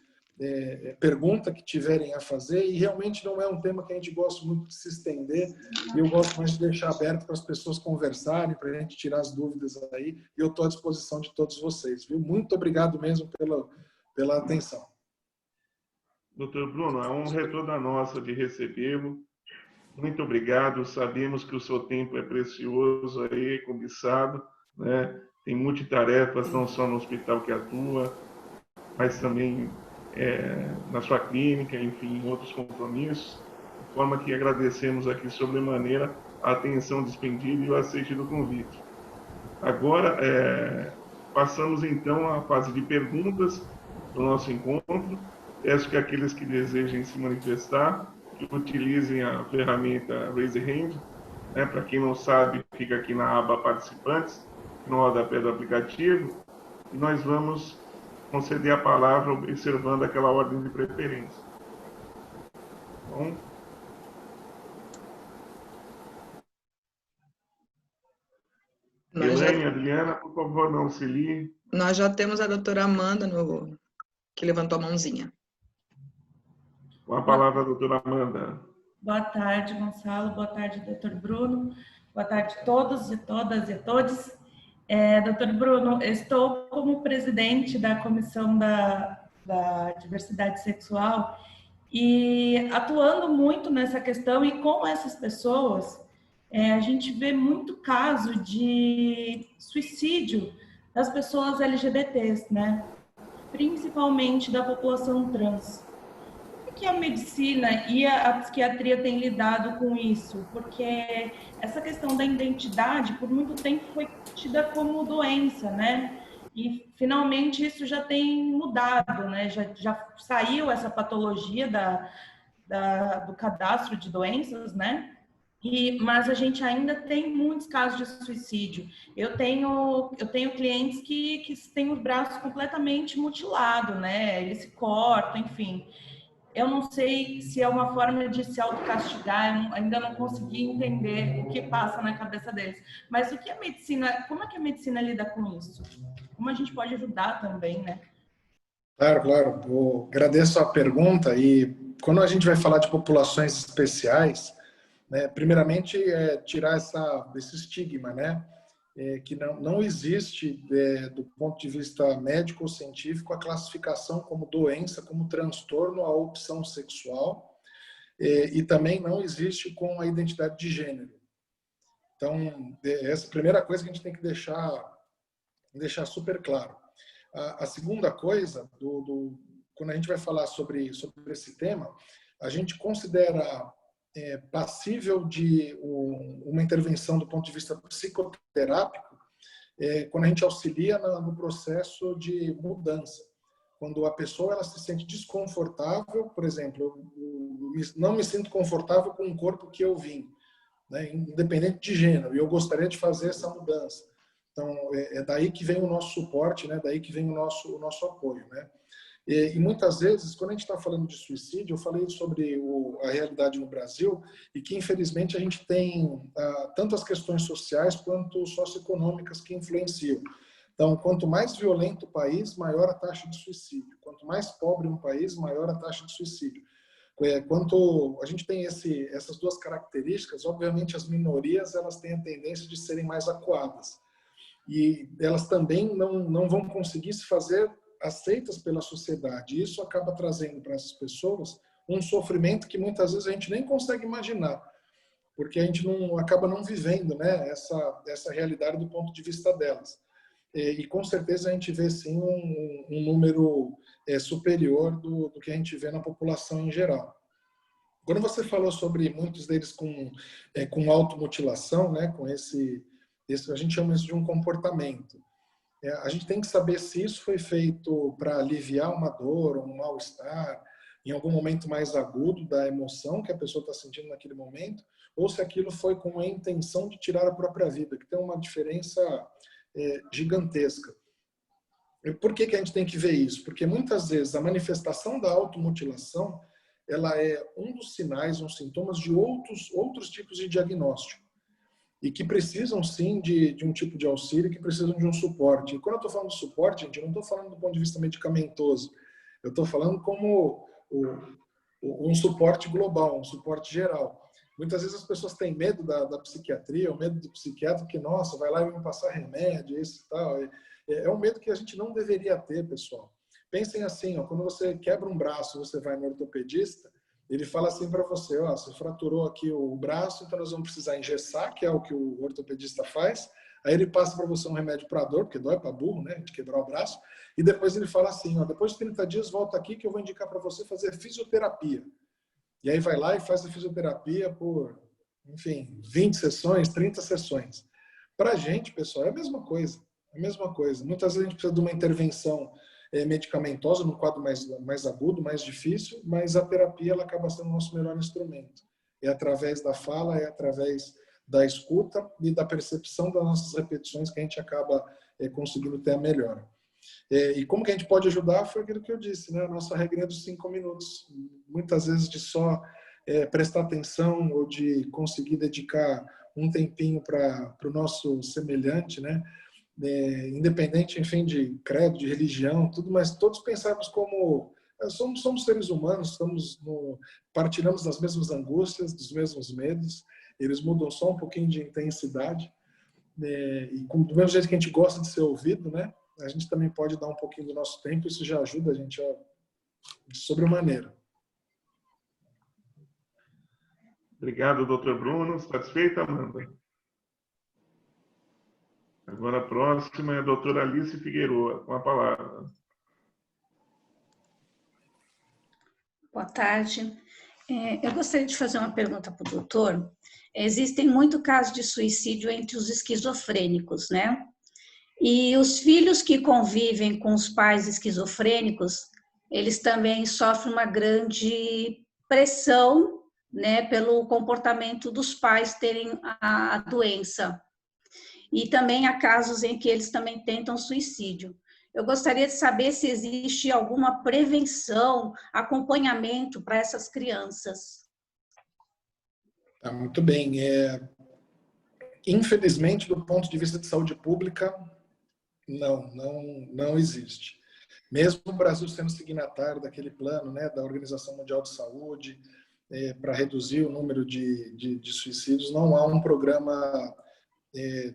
pergunta que tiverem a fazer, e realmente não é um tema que a gente gosta muito de se estender, e eu gosto mais de deixar aberto para as pessoas conversarem, para a gente tirar as dúvidas aí, e eu estou à disposição de todos vocês, viu? Muito obrigado mesmo pela atenção. Doutor Bruno, é um honra toda nossa de recebê-lo. Muito obrigado. Sabemos que o seu tempo é precioso, aí, cobiçado, né? Tem multitarefas, não só no hospital que atua, mas também na sua clínica, enfim, em outros compromissos. De forma que agradecemos aqui sobremaneira a atenção despendida e o aceite do convite. Agora, passamos então à fase de perguntas do nosso encontro. Peço que aqueles que desejem se manifestar, que utilizem a ferramenta Raise Hand, né? Para quem não sabe, fica aqui na aba Participantes, no rodapé do aplicativo, e nós vamos conceder a palavra observando aquela ordem de preferência. Bom? Elaine, Adriana, por favor, não auxilie. Nós já temos a doutora Amanda que levantou a mãozinha. Com a palavra, a doutora Amanda. Boa tarde, Gonçalo. Boa tarde, doutor Bruno. Boa tarde a todos e todas e todos. Doutor Bruno, eu estou como presidente da Comissão da Diversidade Sexual e atuando muito nessa questão, e com essas pessoas, a gente vê muito caso de suicídio das pessoas LGBTs, né? Principalmente da população trans. Como que a medicina e a psiquiatria têm lidado com isso? Porque essa questão da identidade, por muito tempo, foi tida como doença, né? E, finalmente, isso já tem mudado, né? Já saiu essa patologia do cadastro de doenças, né? Mas a gente ainda tem muitos casos de suicídio. Eu tenho clientes que têm os braços completamente mutilados, né? Eles se cortam, enfim. Eu não sei se é uma forma de se autocastigar, eu ainda não consegui entender o que passa na cabeça deles. Mas como é que a medicina lida com isso? Como a gente pode ajudar também, né? Claro, claro. Eu agradeço a pergunta, e quando a gente vai falar de populações especiais, né, primeiramente tirar esse estigma, né? Que não existe, do ponto de vista médico ou científico, a classificação como doença, como transtorno à opção sexual, e também não existe com a identidade de gênero. Então, essa é a primeira coisa que a gente tem que deixar super claro. A segunda coisa, quando a gente vai falar sobre esse tema, a gente considera passível de uma intervenção do ponto de vista psicoterápico quando a gente auxilia no processo de mudança. Quando a pessoa ela se sente desconfortável, por exemplo, eu não me sinto confortável com o corpo que eu vim, né, independente de gênero, e eu gostaria de fazer essa mudança. Então, é daí que vem o nosso suporte, né, daí que vem o nosso apoio, né? E muitas vezes, quando a gente está falando de suicídio, eu falei sobre a realidade no Brasil, e que infelizmente a gente tem tanto as questões sociais quanto socioeconômicas que influenciam. Então, quanto mais violento o país, maior a taxa de suicídio. Quanto mais pobre um país, maior a taxa de suicídio. Quanto a gente tem essas duas características, obviamente as minorias elas têm a tendência de serem mais acuadas. E elas também não vão conseguir se fazer aceitas pela sociedade. Isso acaba trazendo para essas pessoas um sofrimento que muitas vezes a gente nem consegue imaginar, porque a gente acaba não vivendo, né, essa realidade do ponto de vista delas. E com certeza a gente vê sim um número superior do que a gente vê na população em geral. Quando você falou sobre muitos deles com automutilação, né, com esse a gente chama isso de um comportamento. A gente tem que saber se isso foi feito para aliviar uma dor ou um mal-estar, em algum momento mais agudo da emoção que a pessoa está sentindo naquele momento, ou se aquilo foi com a intenção de tirar a própria vida, que tem uma diferença gigantesca. Por que a gente tem que ver isso? Porque muitas vezes a manifestação da automutilação ela é um dos sinais, uns sintomas de outros tipos de diagnóstico, e que precisam sim de um tipo de auxílio, que precisam de um suporte. E quando eu estou falando de suporte, gente, eu não estou falando do ponto de vista medicamentoso. Eu estou falando como um suporte global, um suporte geral. Muitas vezes as pessoas têm medo da psiquiatria, ou medo do psiquiatra, que, nossa, vai lá e vai me passar remédio, isso e tal. É um medo que a gente não deveria ter, pessoal. Pensem assim, ó, quando você quebra um braço, você vai no ortopedista, ele fala assim para você, ó, você fraturou aqui o braço, então nós vamos precisar engessar, que é o que o ortopedista faz. Aí ele passa para você um remédio para dor, porque dói para burro, né, de quebrar o braço. E depois ele fala assim, ó, depois de 30 dias, volta aqui que eu vou indicar para você fazer fisioterapia. E aí vai lá e faz a fisioterapia por, enfim, 20 sessões, 30 sessões. Para a gente, pessoal, é a mesma coisa. É a mesma coisa. Muitas vezes a gente precisa de uma intervenção medicamentosa, num quadro mais agudo, mais difícil, mas a terapia ela acaba sendo o nosso melhor instrumento. É através da fala, é através da escuta e da percepção das nossas repetições que a gente acaba conseguindo ter a melhora. E como que a gente pode ajudar foi aquilo que eu disse, né? A nossa regrinha dos 5 minutos. Muitas vezes de só prestar atenção ou de conseguir dedicar um tempinho para o nosso semelhante, né? Independente, enfim, de credo, de religião, tudo, mas todos pensarmos como somos seres humanos, partilhamos das mesmas angústias, dos mesmos medos, eles mudam só um pouquinho de intensidade, e do mesmo jeito que a gente gosta de ser ouvido, né? A gente também pode dar um pouquinho do nosso tempo, isso já ajuda a gente de sobremaneira. Obrigado, doutor Bruno. Satisfeita, Amanda? Agora a próxima é a doutora Alice Figueroa, com a palavra. Boa tarde. Eu gostaria de fazer uma pergunta para o doutor. Existem muitos casos de suicídio entre os esquizofrênicos, né? E os filhos que convivem com os pais esquizofrênicos, eles também sofrem uma grande pressão, né, pelo comportamento dos pais terem a doença. E também há casos em que eles também tentam suicídio. Eu gostaria de saber se existe alguma prevenção, acompanhamento para essas crianças. Tá, muito bem. Infelizmente, do ponto de vista de saúde pública, não existe. Mesmo o Brasil sendo signatário daquele plano, né, da Organização Mundial de Saúde, para reduzir o número de suicídios, não há um programa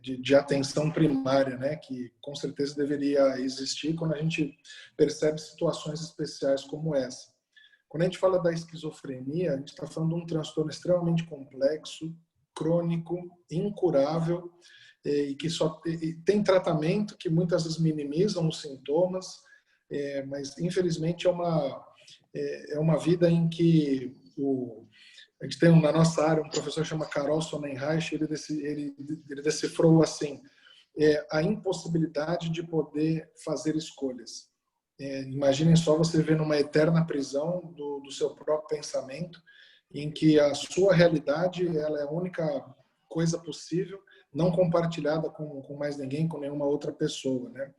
de atenção primária, né, que com certeza deveria existir quando a gente percebe situações especiais como essa. Quando a gente fala da esquizofrenia, a gente está falando de um transtorno extremamente complexo, crônico, incurável, e que só tem tratamento que muitas vezes minimizam os sintomas, mas infelizmente é uma vida em que a gente tem na nossa área um professor que chama Carol Sonnenreich, ele decifrou assim, a impossibilidade de poder fazer escolhas. Imaginem só você viver numa eterna prisão do seu próprio pensamento, em que a sua realidade ela é a única coisa possível, não compartilhada com mais ninguém, com nenhuma outra pessoa, né?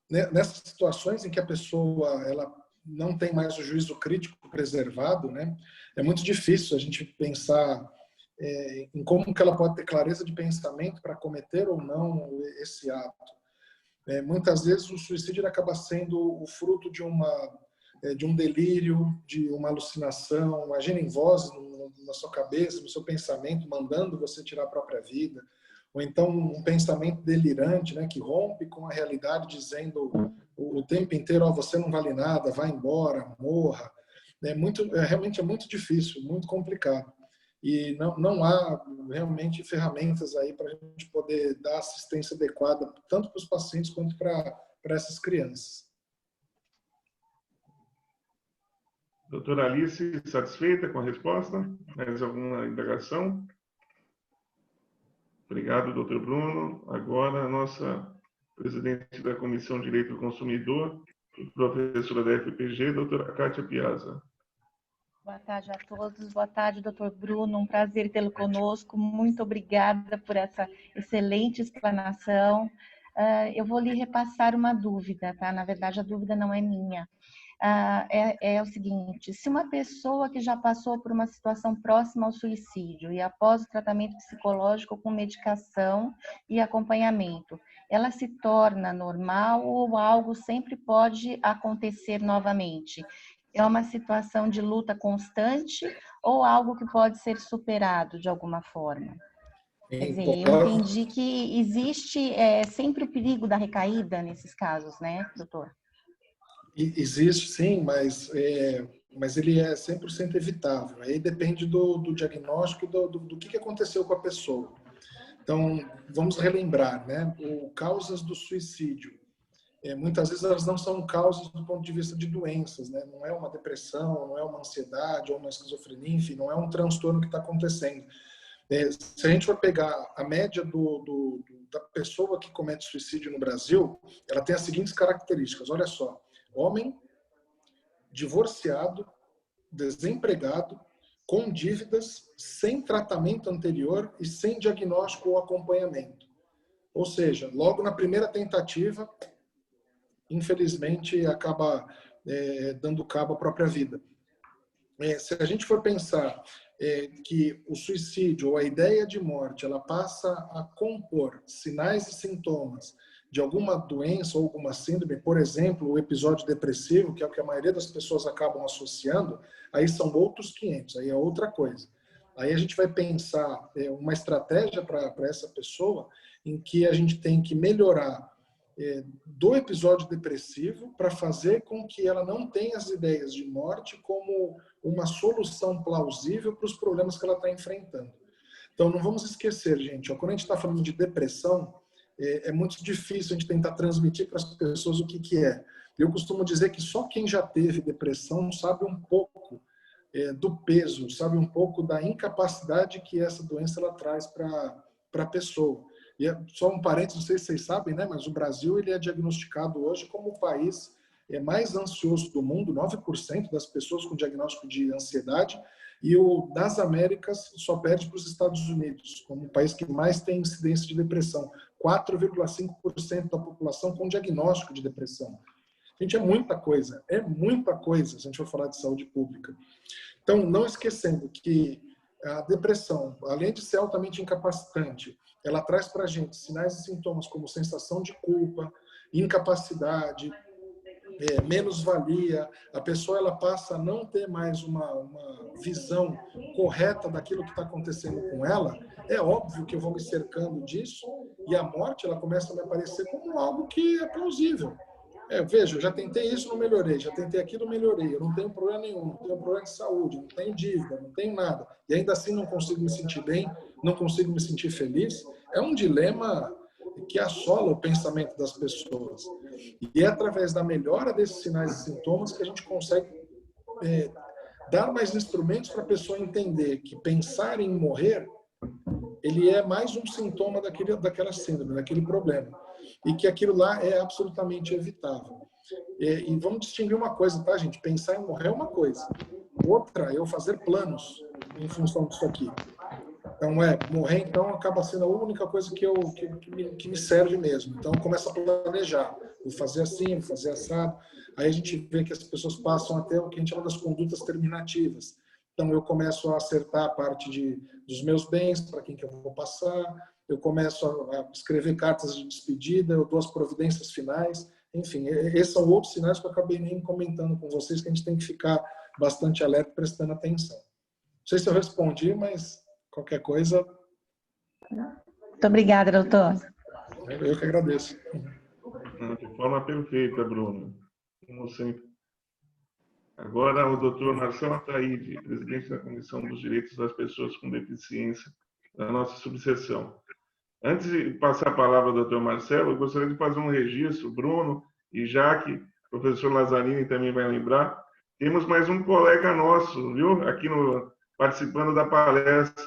Nessas situações em que a pessoa ela não tem mais o juízo crítico preservado, né? É muito difícil a gente pensar em como que ela pode ter clareza de pensamento para cometer ou não esse ato. Muitas vezes o suicídio acaba sendo o fruto de um delírio, de uma alucinação. Imaginem vozes na sua cabeça, no seu pensamento, mandando você tirar a própria vida. Ou então um pensamento delirante, né, que rompe com a realidade, dizendo o tempo inteiro, você não vale nada, vai embora, morra. Realmente é muito difícil, muito complicado. E não há realmente ferramentas aí para a gente poder dar assistência adequada, tanto para os pacientes quanto para essas crianças. Doutora Alice, satisfeita com a resposta? Mais alguma indagação? Obrigado, doutor Bruno. Agora, a nossa presidente da Comissão de Direito do Consumidor, professora da FPG, doutora Kátia Piazza. Boa tarde a todos. Boa tarde, doutor Bruno. Um prazer tê-lo conosco. Muito obrigada por essa excelente explanação. Eu vou lhe repassar uma dúvida, tá? Na verdade, a dúvida não é minha. é o seguinte: se uma pessoa que já passou por uma situação próxima ao suicídio e após o tratamento psicológico com medicação e acompanhamento, ela se torna normal ou algo sempre pode acontecer novamente? É uma situação de luta constante ou algo que pode ser superado de alguma forma? Quer dizer, eu entendi que existe sempre o perigo da recaída nesses casos, né, doutor? Existe, sim, mas ele é 100% evitável. Aí depende do diagnóstico, do que aconteceu com a pessoa. Então, vamos relembrar, né? Causas do suicídio. Muitas vezes elas não são causas do ponto de vista de doenças, né? Não é uma depressão, não é uma ansiedade ou uma esquizofrenia, enfim, não é um transtorno que está acontecendo. Se a gente for pegar a média da pessoa que comete suicídio no Brasil, ela tem as seguintes características. Olha só: homem, divorciado, desempregado, com dívidas, sem tratamento anterior e sem diagnóstico ou acompanhamento. Ou seja, logo na primeira tentativa, infelizmente, acaba dando cabo à própria vida. Se a gente for pensar que o suicídio ou a ideia de morte, ela passa a compor sinais e sintomas de alguma doença ou alguma síndrome, por exemplo, o episódio depressivo, que é o que a maioria das pessoas acabam associando, aí são outros 500, aí é outra coisa. Aí a gente vai pensar uma estratégia para essa pessoa em que a gente tem que melhorar do episódio depressivo para fazer com que ela não tenha as ideias de morte como uma solução plausível para os problemas que ela está enfrentando. Então, não vamos esquecer, gente, quando a gente está falando de depressão, é muito difícil a gente tentar transmitir para as pessoas o que é. Eu costumo dizer que só quem já teve depressão sabe um pouco do peso, sabe um pouco da incapacidade que essa doença ela traz para a pessoa. E só um parênteses, não sei se vocês sabem, né, mas o Brasil ele é diagnosticado hoje como o país mais ansioso do mundo, 9% das pessoas com diagnóstico de ansiedade, e o das Américas só perde para os Estados Unidos, como o país que mais tem incidência de depressão, 4,5% da população com diagnóstico de depressão. Gente, é muita coisa se a gente for falar de saúde pública. Então, não esquecendo que a depressão, além de ser altamente incapacitante, ela traz para a gente sinais e sintomas como sensação de culpa, incapacidade, menos-valia. A pessoa ela passa a não ter mais uma visão correta daquilo que está acontecendo com ela. É óbvio que eu vou me cercando disso e a morte ela começa a me aparecer como algo que é plausível. Veja, eu já tentei isso, não melhorei. Já tentei aquilo, melhorei. Eu não tenho problema nenhum, não tenho problema de saúde, não tenho dívida, não tenho nada. E ainda assim não consigo me sentir bem, não consigo me sentir feliz. É um dilema que assola o pensamento das pessoas. E é através da melhora desses sinais e sintomas que a gente consegue dar mais instrumentos para a pessoa entender que pensar em morrer, ele é mais um sintoma daquela síndrome, daquele problema. E que aquilo lá é absolutamente evitável. E vamos distinguir uma coisa, tá, gente? Pensar em morrer é uma coisa. Outra é eu fazer planos em função disso aqui. Então, morrer, então, acaba sendo a única coisa que me serve mesmo. Então, eu começo a planejar. Vou fazer assim, vou fazer assado. Aí a gente vê que as pessoas passam até o que a gente chama das condutas terminativas. Então, eu começo a acertar a parte dos meus bens, para quem que eu vou passar. Eu começo a escrever cartas de despedida, eu dou as providências finais. Enfim, esses são outros sinais que eu acabei nem comentando com vocês, que a gente tem que ficar bastante alerta, prestando atenção. Não sei se eu respondi, mas qualquer coisa... Muito obrigada, doutor. Eu que agradeço. De forma perfeita, Bruno. Como sempre. Agora, o doutor Marcelo Ataíde, presidente da Comissão dos Direitos das Pessoas com Deficiência, da nossa subseção. Antes de passar a palavra ao doutor Marcelo, eu gostaria de fazer um registro, Bruno e Jaque, o professor Lazzarini também vai lembrar, temos mais um colega nosso, viu? Aqui participando da palestra,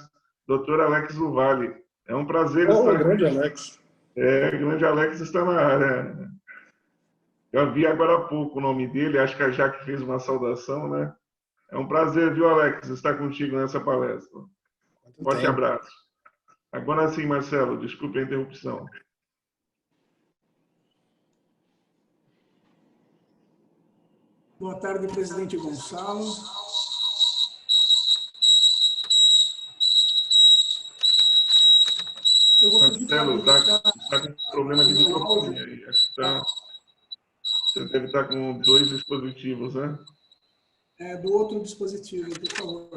doutor Alex Luvalli. É um prazer estar aqui. Grande Alex. O grande Alex está na área. Eu vi agora há pouco o nome dele, acho que a Jaque fez uma saudação, né? É um prazer, viu, Alex, estar contigo nessa palestra. Forte abraço. Agora sim, Marcelo, desculpe a interrupção. Boa tarde, presidente Gonçalo. Eu vou pedir para Marcelo, habilitar está com problema de o meu microfone áudio. aí. Acho que você deve estar com 2 dispositivos, né? Do outro dispositivo, por favor.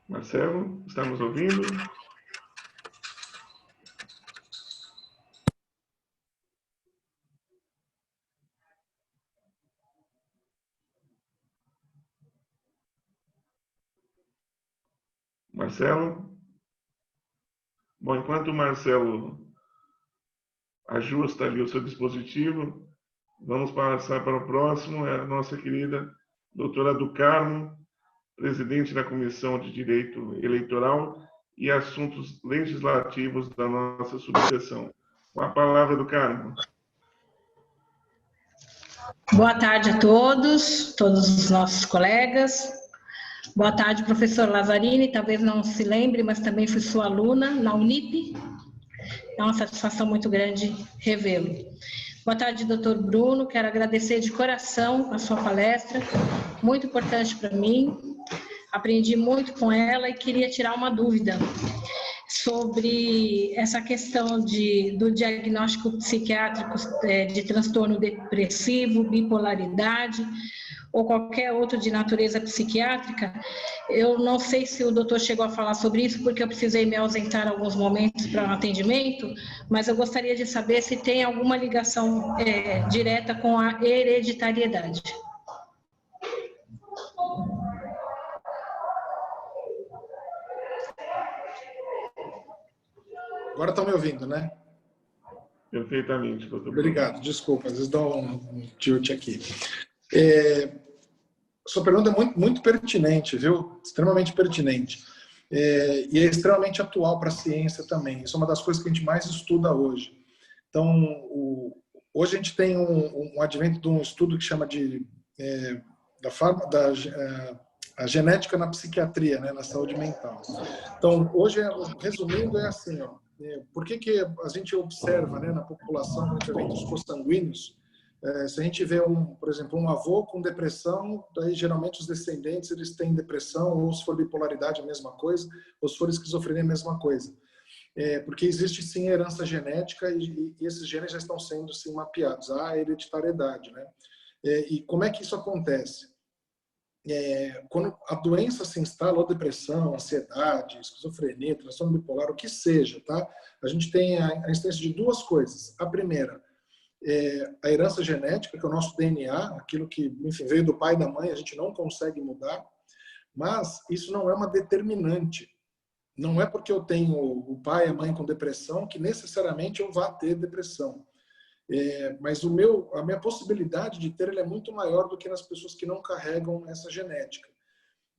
Marcelo, estamos ouvindo? Marcelo? Bom, enquanto o Marcelo ajusta ali o seu dispositivo, vamos passar para o próximo, é a nossa querida doutora do Carmo, presidente da Comissão de Direito Eleitoral e Assuntos Legislativos da nossa subseção. Com a palavra do Carmo. Boa tarde a todos os nossos colegas. Boa tarde, professor Lazzarini, talvez não se lembre, mas também fui sua aluna na Unip. É uma satisfação muito grande revê-lo. Boa tarde, doutor Bruno, quero agradecer de coração a sua palestra, muito importante para mim, aprendi muito com ela e queria tirar uma dúvida sobre essa questão do diagnóstico psiquiátrico de transtorno depressivo, bipolaridade ou qualquer outro de natureza psiquiátrica. Eu não sei se o doutor chegou a falar sobre isso, porque eu precisei me ausentar alguns momentos para um atendimento, mas eu gostaria de saber se tem alguma ligação direta com a hereditariedade. Agora estão me ouvindo, né? Perfeitamente, doutor. Obrigado, desculpa, às vezes dá um tilt aqui. Sua pergunta é muito pertinente, viu? Extremamente pertinente. E é extremamente atual para a ciência também. Isso é uma das coisas que a gente mais estuda hoje. Então, hoje a gente tem um advento de um estudo que chama de a genética na psiquiatria, né, na saúde mental. Então, hoje, resumindo, é assim, ó, por que a gente observa, né, na população, com eventos consanguíneos, se a gente vê, por exemplo, um avô com depressão, daí geralmente os descendentes eles têm depressão, ou se for bipolaridade a mesma coisa, ou se for esquizofrenia a mesma coisa. Porque existe sim herança genética e esses genes já estão sendo sim mapeados, a hereditariedade, né? E como é que isso acontece? Quando a doença se instala, ou depressão, ansiedade, esquizofrenia, transtorno bipolar, o que seja, tá? A gente tem a instância de duas coisas. A primeira a herança genética, que é o nosso DNA, aquilo que, enfim, veio do pai e da mãe, a gente não consegue mudar, mas isso não é uma determinante. Não é porque eu tenho o pai e a mãe com depressão que necessariamente eu vá ter depressão. Mas a minha possibilidade de ter ela é muito maior do que nas pessoas que não carregam essa genética.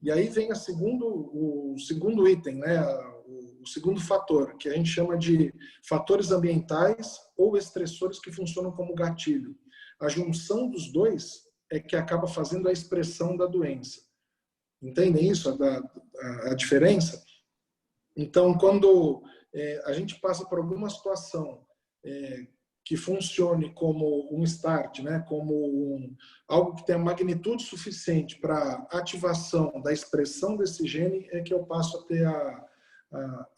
E aí vem o segundo item, né? O segundo fator, que a gente chama de fatores ambientais ou estressores que funcionam como gatilho. A junção dos dois é que acaba fazendo a expressão da doença. Entendem isso? A diferença? Então, quando a gente passa por alguma situação que funcione como um start, né? Como algo que tenha magnitude suficiente para ativação da expressão desse gene, é que eu passo a ter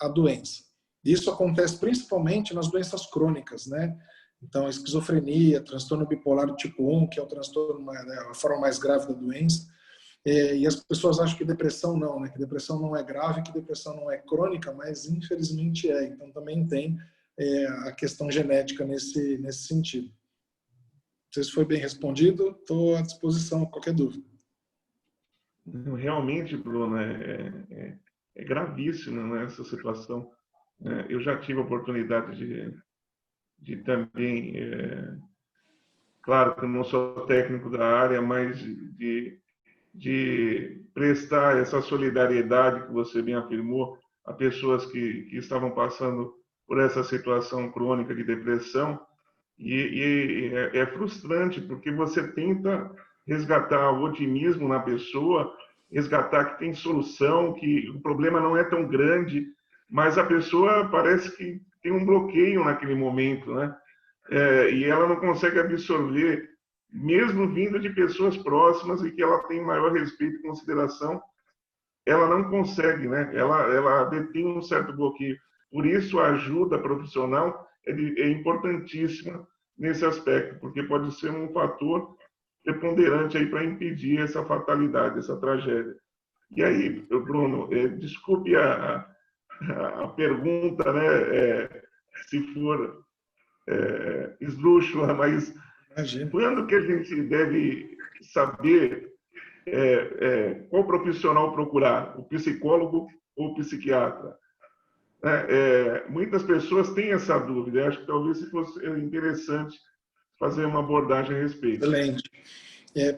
a doença. Isso acontece principalmente nas doenças crônicas, né? Então, a esquizofrenia, transtorno bipolar tipo 1, que é o transtorno, a forma mais grave da doença. E as pessoas acham que depressão não, né? Que depressão não é grave, que depressão não é crônica, mas infelizmente é. Então, também tem a questão genética nesse sentido. Não sei se foi bem respondido, estou à disposição, qualquer dúvida. Realmente, Bruno, é gravíssimo, né, essa situação. Eu já tive a oportunidade de também, claro que eu não sou técnico da área, mas de prestar essa solidariedade que você bem afirmou a pessoas que estavam passando por essa situação crônica de depressão, e é frustrante, porque você tenta resgatar o otimismo na pessoa, resgatar que tem solução, que o problema não é tão grande, mas a pessoa parece que tem um bloqueio naquele momento, né? E ela não consegue absorver, mesmo vindo de pessoas próximas e que ela tem maior respeito e consideração, ela não consegue, né? Ela detém um certo bloqueio. Por isso, a ajuda profissional é importantíssima nesse aspecto, porque pode ser um fator preponderante aí para impedir essa fatalidade, essa tragédia. E aí, Bruno, desculpe a pergunta, né? Se for esdrúxula, mas quando que a gente deve saber qual profissional procurar, o psicólogo ou o psiquiatra? Muitas pessoas têm essa dúvida. Eu acho que talvez fosse interessante fazer uma abordagem a respeito. Excelente.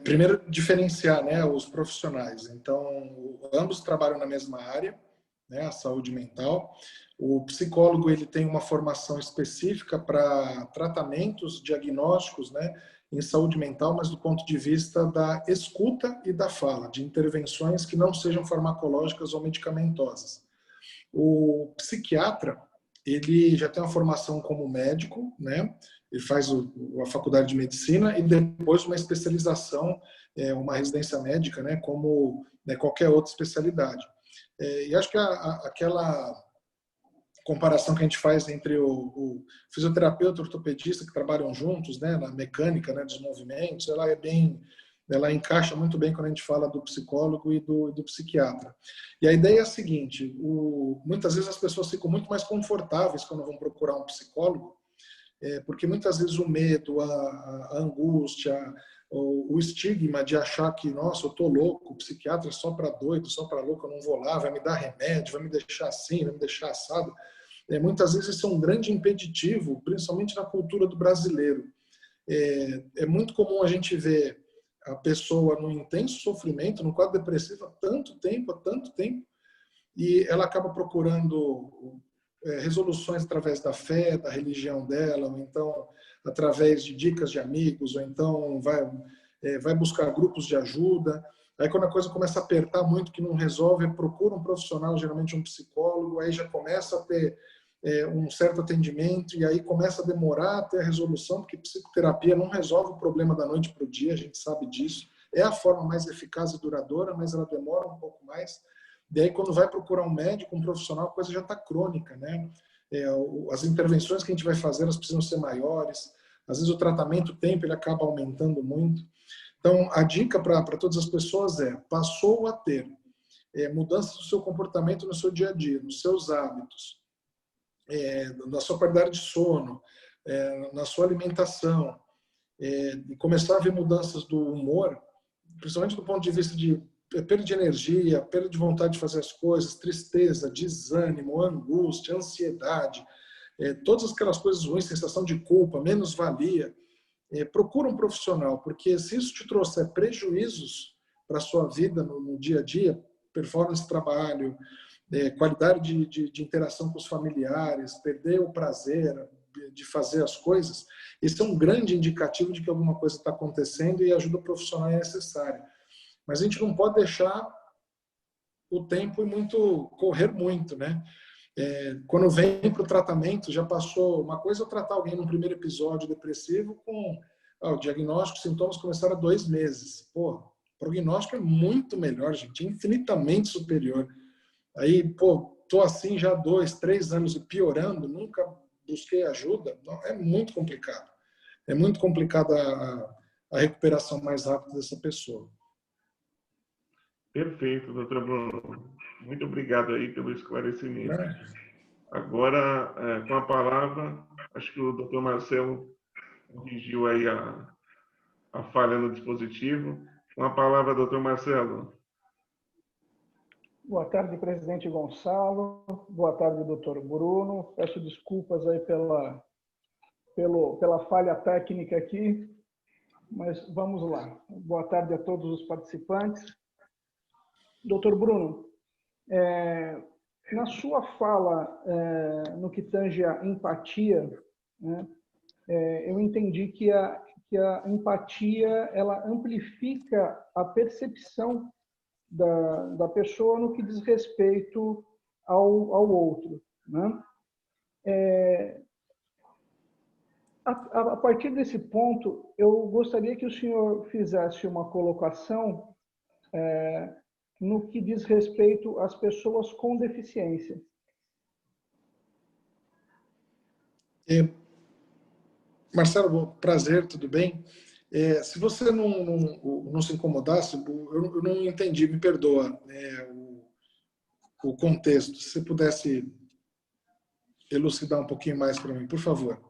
Primeiro, diferenciar, né, os profissionais. Então, ambos trabalham na mesma área, né, a saúde mental. O psicólogo ele tem uma formação específica para tratamentos diagnósticos, né, em saúde mental, mas do ponto de vista da escuta e da fala, de intervenções que não sejam farmacológicas ou medicamentosas. O psiquiatra, ele já tem uma formação como médico, né? Ele faz a faculdade de medicina e depois uma especialização, uma residência médica, né? Como qualquer outra especialidade. E acho que aquela comparação que a gente faz entre o fisioterapeuta e o ortopedista que trabalham juntos, né? Na mecânica, né? Dos movimentos, ela encaixa muito bem quando a gente fala do psicólogo e do psiquiatra. E a ideia é a seguinte, muitas vezes as pessoas ficam muito mais confortáveis quando vão procurar um psicólogo, porque muitas vezes o medo, a angústia, o estigma de achar que, nossa, eu tô louco, o psiquiatra é só para doido, só para louco, eu não vou lá, vai me dar remédio, vai me deixar assim, vai me deixar assado. Muitas vezes isso é um grande impeditivo, principalmente na cultura do brasileiro. É muito comum a gente ver a pessoa num intenso sofrimento, num quadro depressivo há tanto tempo, e ela acaba procurando resoluções através da fé, da religião dela, ou então através de dicas de amigos, ou então vai buscar grupos de ajuda. Aí quando a coisa começa a apertar muito, que não resolve, procura um profissional, geralmente um psicólogo, aí já começa a ter um certo atendimento, e aí começa a demorar até a resolução, porque psicoterapia não resolve o problema da noite para o dia, a gente sabe disso. É a forma mais eficaz e duradoura, mas ela demora um pouco mais. Daí, quando vai procurar um médico, um profissional, a coisa já está crônica, né? As intervenções que a gente vai fazer, elas precisam ser maiores. Às vezes o tratamento, o tempo, ele acaba aumentando muito. Então, a dica para todas as pessoas passou a ter mudanças do seu comportamento no seu dia a dia, nos seus hábitos, na sua qualidade de sono, na sua alimentação, e começar a ver mudanças do humor, principalmente do ponto de vista de perda de energia, perda de vontade de fazer as coisas, tristeza, desânimo, angústia, ansiedade, todas aquelas coisas ruins, sensação de culpa, menos-valia. Procura um profissional, porque se isso te trouxer prejuízos para a sua vida no dia a dia, performance de trabalho, qualidade de interação com os familiares, perder o prazer de fazer as coisas, isso é um grande indicativo de que alguma coisa está acontecendo e a ajuda profissional é necessária. Mas a gente não pode deixar o tempo correr muito, né? Quando vem para o tratamento, já passou. Uma coisa é eu tratar alguém num primeiro episódio depressivo com o diagnóstico, sintomas começaram há 2 meses. O prognóstico é muito melhor, gente, infinitamente superior. Aí, tô assim já há 2, 3 anos e piorando, nunca busquei ajuda. Não, é muito complicado. É muito complicada a recuperação mais rápida dessa pessoa. Perfeito, doutor Bruno. Muito obrigado aí pelo esclarecimento. Agora, com a palavra, acho que o doutor Marcelo corrigiu aí a falha no dispositivo. Com a palavra, doutor Marcelo. Boa tarde, presidente Gonçalo. Boa tarde, doutor Bruno. Peço desculpas aí pela falha técnica aqui, mas vamos lá. Boa tarde a todos os participantes. Doutor Bruno, Na sua fala, no que tange a empatia, né, eu entendi que a empatia ela amplifica a percepção da pessoa no que diz respeito ao outro, né? A partir desse ponto, eu gostaria que o senhor fizesse uma colocação no que diz respeito às pessoas com deficiência. Marcelo, prazer, tudo bem? Se você não se incomodasse, eu não entendi, me perdoa o contexto. Se você pudesse elucidar um pouquinho mais para mim, por favor.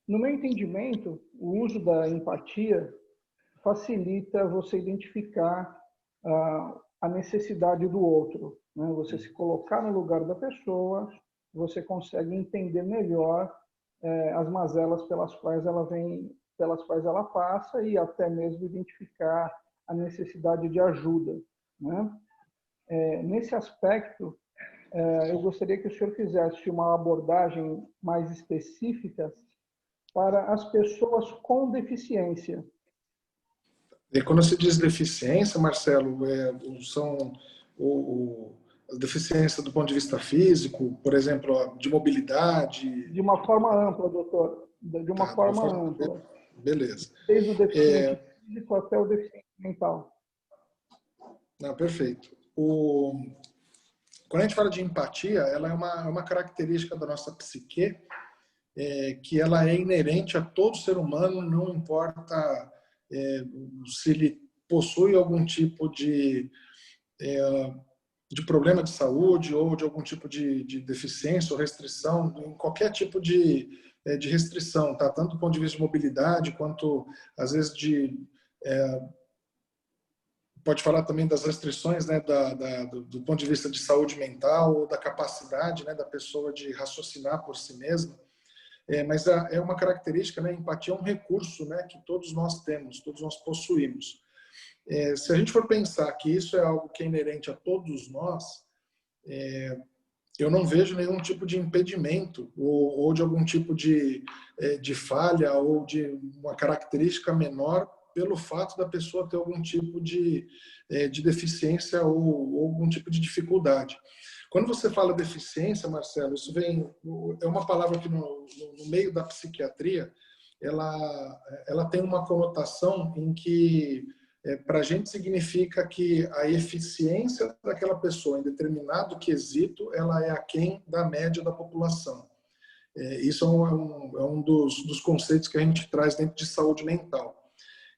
No meu entendimento, o uso da empatia facilita você identificar a necessidade do outro, né? Você se colocar no lugar da pessoa, você consegue entender melhor as mazelas pelas quais ela passa e até mesmo identificar a necessidade de ajuda, né? Nesse aspecto, eu gostaria que o senhor fizesse uma abordagem mais específica para as pessoas com deficiência. E quando se diz deficiência, Marcelo, são a deficiência do ponto de vista físico, por exemplo, de mobilidade? De uma forma ampla, doutor. De uma forma ampla. Beleza. Desde o deficiente físico até o deficiente mental. Não, perfeito. Quando a gente fala de empatia, ela é uma característica da nossa psique, que ela é inerente a todo ser humano, não importa se ele possui algum tipo de problema de saúde ou de algum tipo de deficiência ou restrição, em qualquer tipo de restrição, tá? Tanto do ponto de vista de mobilidade, quanto, às vezes, pode falar também das restrições, né, do ponto de vista de saúde mental ou da capacidade, né, da pessoa de raciocinar por si mesma. Mas é uma característica, né, a empatia é um recurso, né, que todos nós temos, todos nós possuímos. Se a gente for pensar que isso é algo que é inerente a todos nós, eu não vejo nenhum tipo de impedimento ou de algum tipo de falha ou de uma característica menor pelo fato da pessoa ter algum tipo de deficiência ou algum tipo de dificuldade. Quando você fala deficiência, Marcelo, isso é uma palavra que no meio da psiquiatria ela tem uma conotação em que para a gente significa que a eficiência daquela pessoa em determinado quesito ela é aquém da média da população. Isso é um dos conceitos que a gente traz dentro de saúde mental.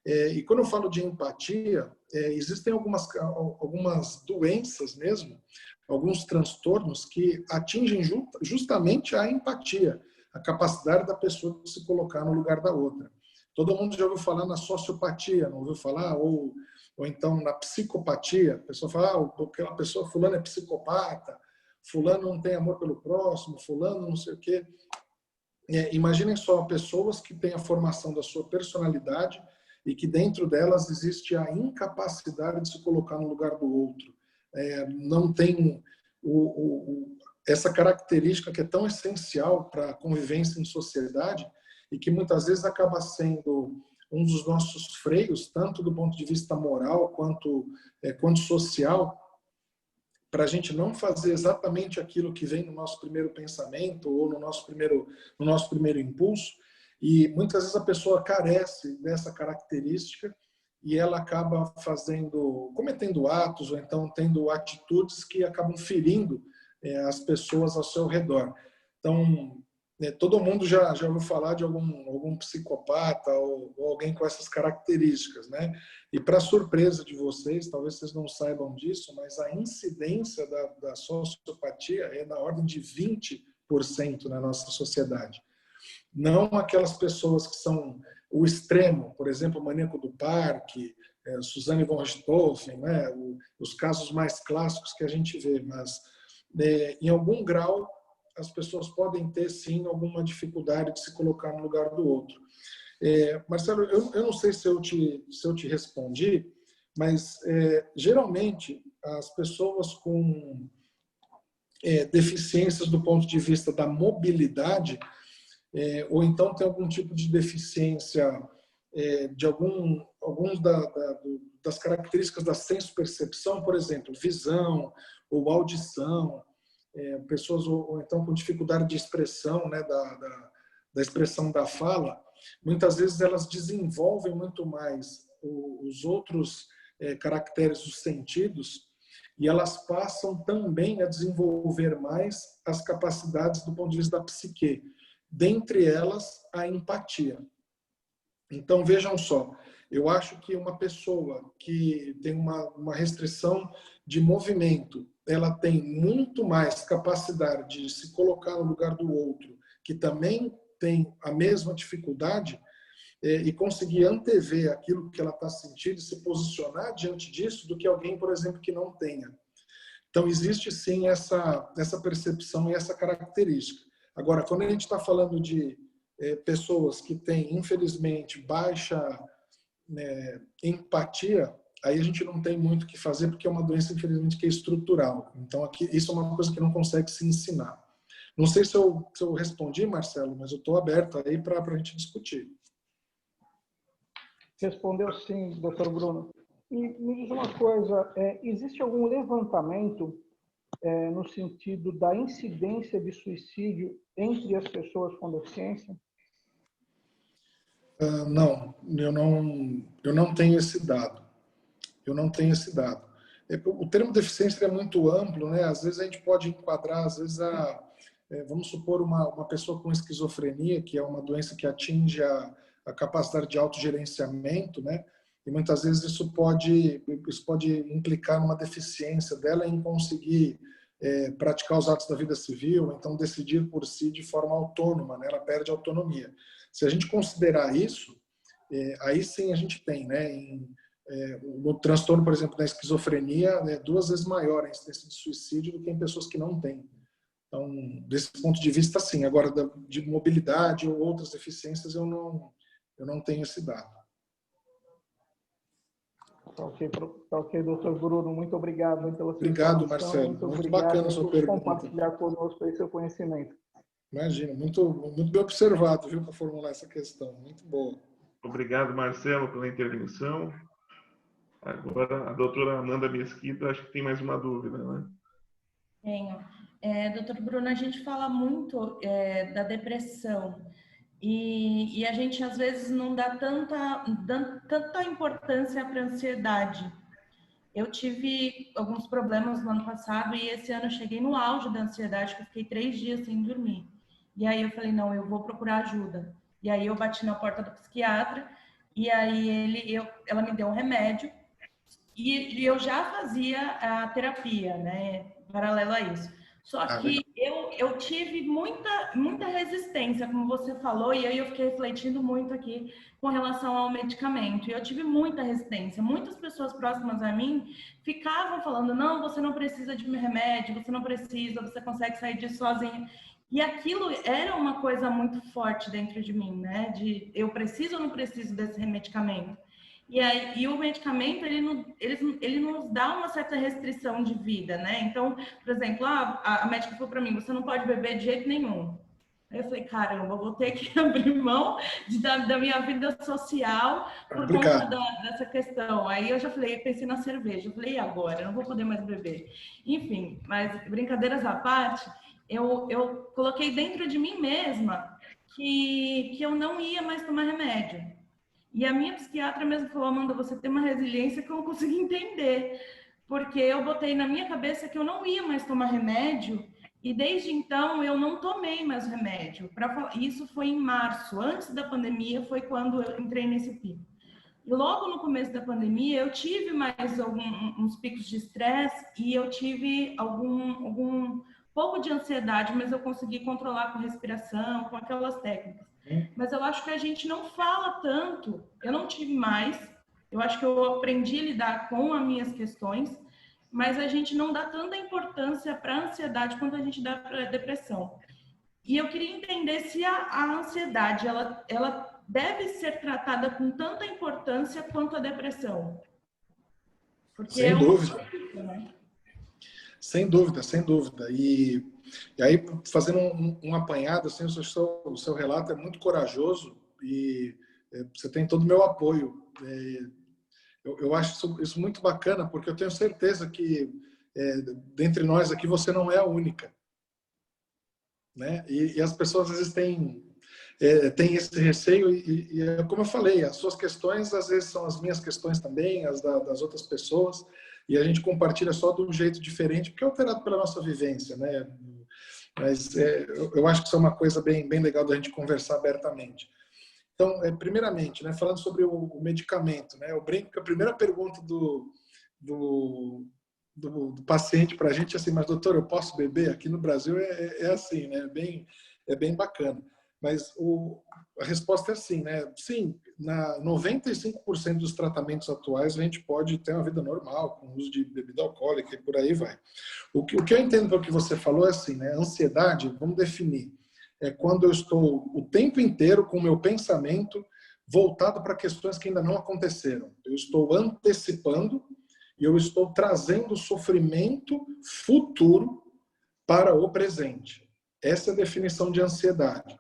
E quando eu falo de empatia, existem algumas doenças mesmo, alguns transtornos que atingem justamente a empatia, a capacidade da pessoa de se colocar no lugar da outra. Todo mundo já ouviu falar na sociopatia, não ouviu falar? Ou então na psicopatia. A pessoa fala, aquela pessoa, fulano é psicopata, fulano não tem amor pelo próximo, fulano não sei o quê. Imaginem só pessoas que têm a formação da sua personalidade e que dentro delas existe a incapacidade de se colocar no lugar do outro. Não tem essa característica que é tão essencial para a convivência em sociedade e que muitas vezes acaba sendo um dos nossos freios, tanto do ponto de vista moral quanto social, para a gente não fazer exatamente aquilo que vem no nosso primeiro pensamento ou no nosso primeiro impulso. E muitas vezes a pessoa carece dessa característica e ela acaba cometendo atos ou então tendo atitudes que acabam ferindo as pessoas ao seu redor. Então, todo mundo já ouviu falar de algum psicopata ou alguém com essas características, né? E para surpresa de vocês, talvez vocês não saibam disso, mas a incidência da sociopatia é na ordem de 20% na nossa sociedade. Não aquelas pessoas que são o extremo, por exemplo, o maníaco do parque, Suzanne von Richthofen, né? Os casos mais clássicos que a gente vê, mas em algum grau as pessoas podem ter sim alguma dificuldade de se colocar no lugar do outro. Marcelo, eu não sei se eu te respondi, mas geralmente as pessoas com deficiências do ponto de vista da mobilidade, ou então tem algum tipo de deficiência de alguns das características da senso-percepção, por exemplo, visão ou audição, pessoas ou então com dificuldade de expressão, né, da expressão da fala, muitas vezes elas desenvolvem muito mais os outros caracteres dos sentidos e elas passam também a desenvolver mais as capacidades do ponto de vista da psique, dentre elas a empatia. Então, vejam só, eu acho que uma pessoa que tem uma restrição de movimento, ela tem muito mais capacidade de se colocar no lugar do outro, que também tem a mesma dificuldade, e conseguir antever aquilo que ela está sentindo e se posicionar diante disso, do que alguém, por exemplo, que não tenha. Então, existe sim essa percepção e essa característica. Agora, quando a gente está falando de pessoas que têm, infelizmente, baixa empatia, aí a gente não tem muito o que fazer, porque é uma doença, infelizmente, que é estrutural. Então, aqui, isso é uma coisa que não consegue se ensinar. Não sei se eu respondi, Marcelo, mas eu estou aberto aí para a gente discutir. Respondeu sim, doutor Bruno. E me diz uma coisa, existe algum levantamento no sentido da incidência de suicídio entre as pessoas com deficiência? Não, eu não tenho esse dado. Eu não tenho esse dado. O termo deficiência é muito amplo, né? Às vezes a gente pode enquadrar, às vezes vamos supor uma pessoa com esquizofrenia, que é uma doença que atinge a capacidade de autogerenciamento, né? E muitas vezes isso pode implicar numa deficiência dela em conseguir praticar os atos da vida civil, então decidir por si de forma autônoma, né? Ela perde a autonomia. Se a gente considerar isso, aí sim a gente tem, né? No transtorno, por exemplo, da esquizofrenia, é 2 vezes maior a incidência de suicídio do que em pessoas que não têm. Então, desse ponto de vista, sim. Agora, de mobilidade ou outras deficiências, eu não tenho esse dado. Tá ok, doutor Bruno. Muito obrigado pela sua Obrigado, informação. Marcelo. Muito bacana a sua pergunta. Compartilhar conosco aí seu conhecimento. Imagina, muito bem observado, viu, para formular essa questão. Muito boa. Obrigado, Marcelo, pela intervenção. Agora, a doutora Amanda Mesquita, acho que tem mais uma dúvida, né? Tenho. Doutor Bruno, a gente fala muito da depressão e a gente, às vezes, não dá tanta importância para a ansiedade. Eu tive alguns problemas no ano passado e esse ano eu cheguei no auge da ansiedade, que eu fiquei 3 dias sem dormir. E aí eu falei, não, eu vou procurar ajuda. E aí eu bati na porta do psiquiatra e aí ela me deu um remédio e eu já fazia a terapia, né, paralelo a isso. Só que eu tive muita resistência, como você falou, e aí eu fiquei refletindo muito aqui com relação ao medicamento. E eu tive muita resistência. Muitas pessoas próximas a mim ficavam falando, não, você não precisa de remédio, você não precisa, você consegue sair disso sozinha. E aquilo era uma coisa muito forte dentro de mim, né? De eu preciso ou não preciso desse medicamento? E o medicamento, ele nos dá uma certa restrição de vida, né? Então, por exemplo, a médica falou para mim, você não pode beber de jeito nenhum. Aí eu falei, caramba, eu vou ter que abrir mão da minha vida social por conta dessa questão. Aí eu já pensei na cerveja. Eu falei, e agora? Eu não vou poder mais beber. Enfim, mas brincadeiras à parte, eu coloquei dentro de mim mesma que eu não ia mais tomar remédio. E a minha psiquiatra mesmo falou, Amanda, você tem uma resiliência que eu não consegui entender, porque eu botei na minha cabeça que eu não ia mais tomar remédio, e desde então eu não tomei mais remédio. Isso foi em março, antes da pandemia, foi quando eu entrei nesse pico. E logo no começo da pandemia, eu tive mais uns picos de estresse, e eu tive algum pouco de ansiedade, mas eu consegui controlar com respiração, com aquelas técnicas. Mas eu acho que a gente não fala tanto, eu não tive mais, eu acho que eu aprendi a lidar com as minhas questões, mas a gente não dá tanta importância para a ansiedade quanto a gente dá para a depressão. E eu queria entender se a ansiedade, ela deve ser tratada com tanta importância quanto a depressão. Porque Sem dúvida. Né? Sem dúvida, sem dúvida. E aí, fazendo um apanhado, assim, o seu relato é muito corajoso e você tem todo o meu apoio. Eu acho isso muito bacana, porque eu tenho certeza que, dentre nós aqui, você não é a única. Né? E as pessoas, às vezes, têm esse receio e, como eu falei, as suas questões, às vezes, são as minhas questões também, as das outras pessoas, e a gente compartilha só de um jeito diferente, porque é alterado pela nossa vivência, né? Mas eu acho que isso é uma coisa bem legal da gente conversar abertamente. Então, primeiramente, né, falando sobre o medicamento, né, eu brinco que a primeira pergunta do paciente para a gente é assim, mas doutor, eu posso beber? Aqui no Brasil é assim, né, é bem bacana. Mas a resposta é assim, né? Sim, na 95% dos tratamentos atuais a gente pode ter uma vida normal, com uso de bebida alcoólica e por aí vai. O que eu entendo pelo que você falou é assim, né? Ansiedade, vamos definir, é quando eu estou o tempo inteiro com o meu pensamento voltado para questões que ainda não aconteceram. Eu estou antecipando e eu estou trazendo sofrimento futuro para o presente. Essa é a definição de ansiedade.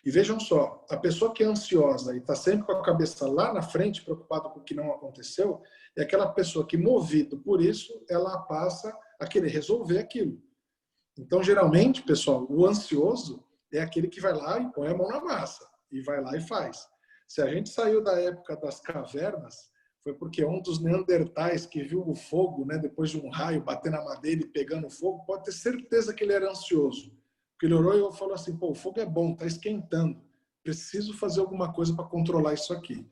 E vejam só, a pessoa que é ansiosa e está sempre com a cabeça lá na frente, preocupada com o que não aconteceu, é aquela pessoa que, movido por isso, ela passa a querer resolver aquilo. Então, geralmente, pessoal, o ansioso é aquele que vai lá e põe a mão na massa, e vai lá e faz. Se a gente saiu da época das cavernas, foi porque um dos neandertais que viu o fogo, né, depois de um raio bater na madeira e pegando fogo, pode ter certeza que ele era ansioso. Porque ele orou e falou assim, pô, o fogo é bom, está esquentando. Preciso fazer alguma coisa para controlar isso aqui.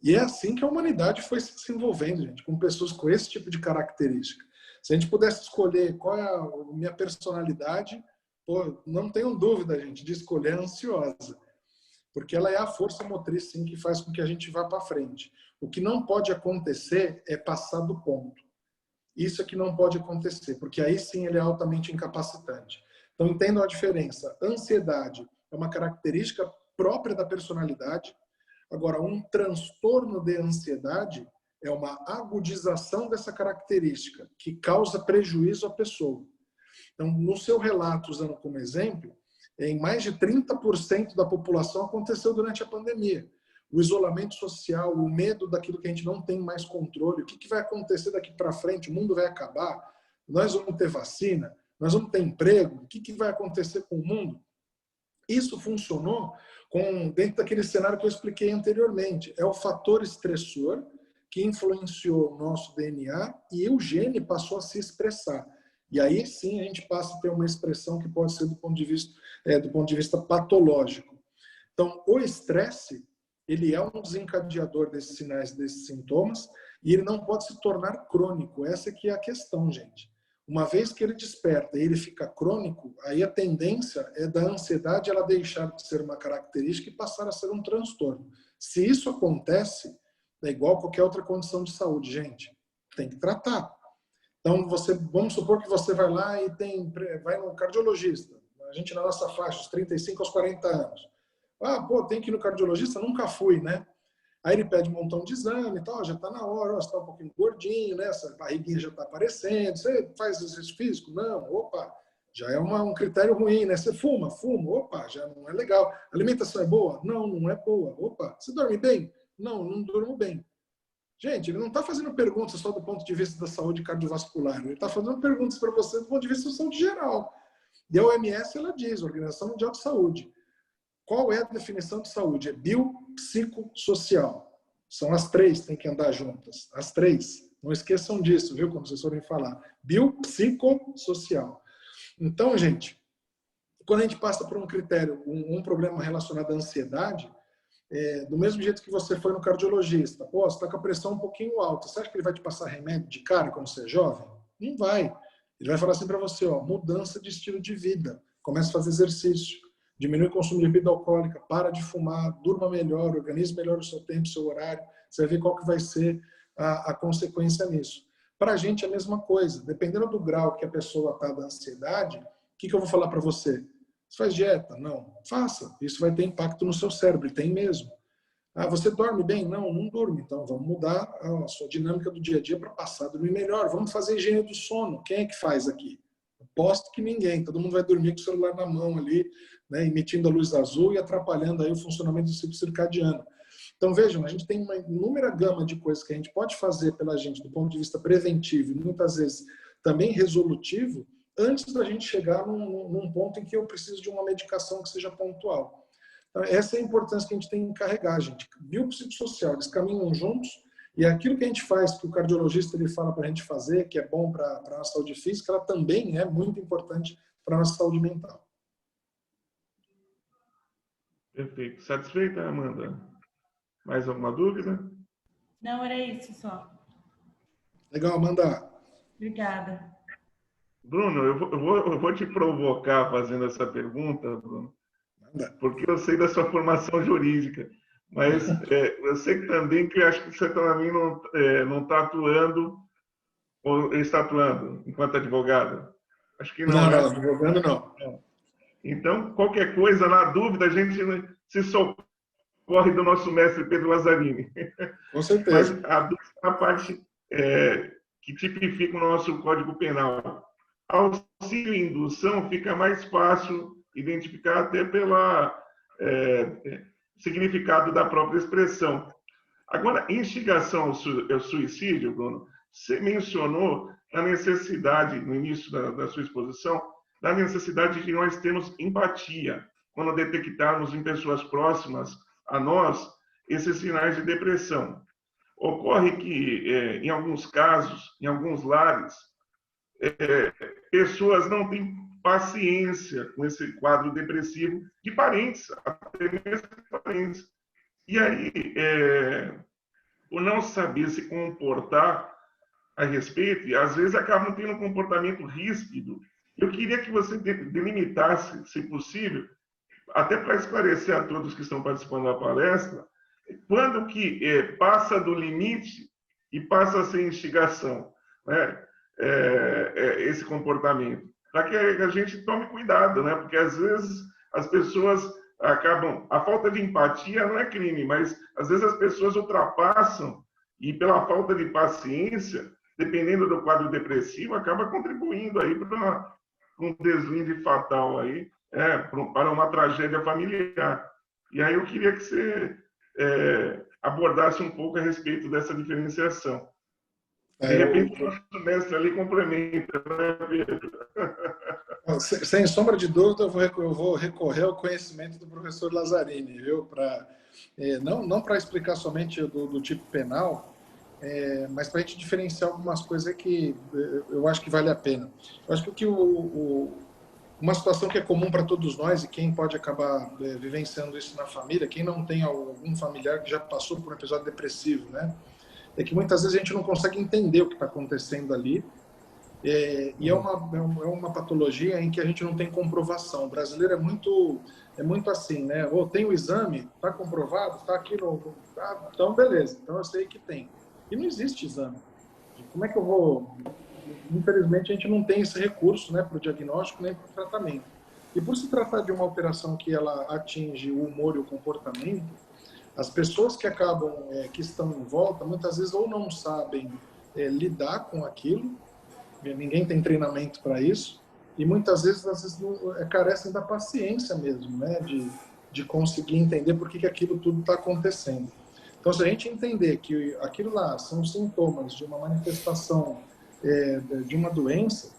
E é assim que a humanidade foi se desenvolvendo, gente, com pessoas com esse tipo de característica. Se a gente pudesse escolher qual é a minha personalidade, pô, não tenho dúvida, gente, de escolher a ansiosa. Porque ela é a força motriz, sim, que faz com que a gente vá para frente. O que não pode acontecer é passar do ponto. Isso é que não pode acontecer, porque aí sim ele é altamente incapacitante. Então, entendam a diferença. Ansiedade é uma característica própria da personalidade. Agora, um transtorno de ansiedade é uma agudização dessa característica, que causa prejuízo à pessoa. Então, no seu relato, usando como exemplo, em mais de 30% da população aconteceu durante a pandemia. O isolamento social, o medo daquilo que a gente não tem mais controle, o que vai acontecer daqui para frente, o mundo vai acabar, nós vamos ter vacina, nós vamos ter emprego, o que vai acontecer com o mundo? Isso funcionou dentro daquele cenário que eu expliquei anteriormente. É o fator estressor que influenciou o nosso DNA e o gene passou a se expressar. E aí sim a gente passa a ter uma expressão que pode ser do ponto de vista patológico. Então, o estresse, ele é um desencadeador desses sinais, desses sintomas, e ele não pode se tornar crônico. Essa que é a questão, gente. Uma vez que ele desperta e ele fica crônico, aí a tendência é da ansiedade ela deixar de ser uma característica e passar a ser um transtorno. Se isso acontece, é igual qualquer outra condição de saúde, gente. Tem que tratar. Então, vamos supor que você vai lá e vai no cardiologista. A gente na nossa faixa, dos 35 aos 40 anos. Ah, pô, tem que ir no cardiologista? Nunca fui, né? Aí ele pede um montão de exame e tal, já está na hora, você está um pouquinho gordinho, né? Essa barriguinha já está aparecendo, você faz exercício físico? Não, opa, já é um critério ruim, né? Você fuma, opa, já não é legal. A alimentação é boa? Não, não é boa. Opa, você dorme bem? Não, não durmo bem. Gente, ele não está fazendo perguntas só do ponto de vista da saúde cardiovascular, ele está fazendo perguntas para você do ponto de vista da saúde geral. E a OMS, ela diz, Organização Mundial de Saúde, qual é a definição de saúde? É biopsicossocial. São as três, tem que andar juntas. As três. Não esqueçam disso, viu? Quando vocês forem falar. Biopsicossocial. Então, gente, quando a gente passa por um critério, um problema relacionado à ansiedade, do mesmo jeito que você foi no cardiologista, pô, você está com a pressão um pouquinho alta, você acha que ele vai te passar remédio de cara quando você é jovem? Não vai. Ele vai falar assim para você, ó, mudança de estilo de vida. Comece a fazer exercício. Diminui o consumo de bebida alcoólica, para de fumar, durma melhor, organize melhor o seu tempo, o seu horário. Você vai ver qual que vai ser a consequência nisso. Para a gente é a mesma coisa. Dependendo do grau que a pessoa está da ansiedade, o que eu vou falar para você? Você faz dieta? Não. Faça. Isso vai ter impacto no seu cérebro. E tem mesmo. Ah, você dorme bem? Não, não durmo. Então, vamos mudar a sua dinâmica do dia a dia para passar a dormir melhor. Vamos fazer higiene do sono. Quem é que faz aqui? Aposto que ninguém. Todo mundo vai dormir com o celular na mão ali, né, emitindo a luz azul e atrapalhando aí o funcionamento do ciclo circadiano. Então, vejam, a gente tem uma inúmera gama de coisas que a gente pode fazer pela gente do ponto de vista preventivo e muitas vezes também resolutivo, antes da gente chegar num ponto em que eu preciso de uma medicação que seja pontual. Então, essa é a importância que a gente tem que carregar, gente. Biopsicossocial, eles caminham juntos, e aquilo que a gente faz, que o cardiologista ele fala para a gente fazer, que é bom para a nossa saúde física, ela também é muito importante para a nossa saúde mental. Perfeito. Satisfeita, Amanda? Mais alguma dúvida? Não, era isso só. Legal, Amanda. Obrigada. Bruno, eu vou te provocar fazendo essa pergunta, Bruno, porque eu sei da sua formação jurídica, mas eu sei também que eu acho que você também não está atuando, ou está atuando enquanto advogado. Acho que não. Não, né? não, advogando não. Então, qualquer coisa, na dúvida, a gente se socorre do nosso mestre Pedro Lazzarini. Com certeza. Mas a dúvida é a parte que tipifica o nosso Código Penal. Auxílio e indução fica mais fácil identificar até pelo significado da própria expressão. Agora, instigação ao suicídio, Bruno, você mencionou a necessidade, no início da sua exposição, da necessidade de nós termos empatia quando detectarmos em pessoas próximas a nós esses sinais de depressão. Ocorre que, em alguns casos, em alguns lares, pessoas não têm paciência com esse quadro depressivo de parentes, até mesmo parentes. E aí, por não saber se comportar a respeito, e às vezes acabam tendo um comportamento ríspido. Eu queria que você delimitasse, se possível, até para esclarecer a todos que estão participando da palestra, quando que passa do limite e passa a ser instigação, né? Esse comportamento, para que a gente tome cuidado, né? Porque às vezes as pessoas acabam, a falta de empatia não é crime, mas às vezes as pessoas ultrapassam e pela falta de paciência, dependendo do quadro depressivo, acaba contribuindo aí para um deslinde fatal aí, para uma tragédia familiar. E aí eu queria que você abordasse um pouco a respeito dessa diferenciação. De repente, o nosso mestre ali complementa, né, Pedro? Sem sombra de dúvida, eu vou recorrer ao conhecimento do professor Lazzarini, viu? Não para explicar somente do tipo penal, mas para a gente diferenciar algumas coisas que eu acho que vale a pena. Eu acho que uma situação que é comum para todos nós, e quem pode acabar vivenciando isso na família, quem não tem algum familiar que já passou por um episódio depressivo, né? É que muitas vezes a gente não consegue entender o que está acontecendo ali, e é uma patologia em que a gente não tem comprovação. O brasileiro é muito assim, né? Ou tem o exame, está comprovado, está aqui, então beleza, então eu sei que tem. E não existe exame. Como é que eu vou... Infelizmente, a gente não tem esse recurso, né, para o diagnóstico nem para o tratamento. E por se tratar de uma alteração que ela atinge o humor e o comportamento, as pessoas que que estão em volta, muitas vezes ou não sabem lidar com aquilo, ninguém tem treinamento para isso, e muitas vezes carecem da paciência mesmo, né, de conseguir entender por que aquilo tudo está acontecendo. Então, se a gente entender que aquilo lá são sintomas de uma manifestação de uma doença,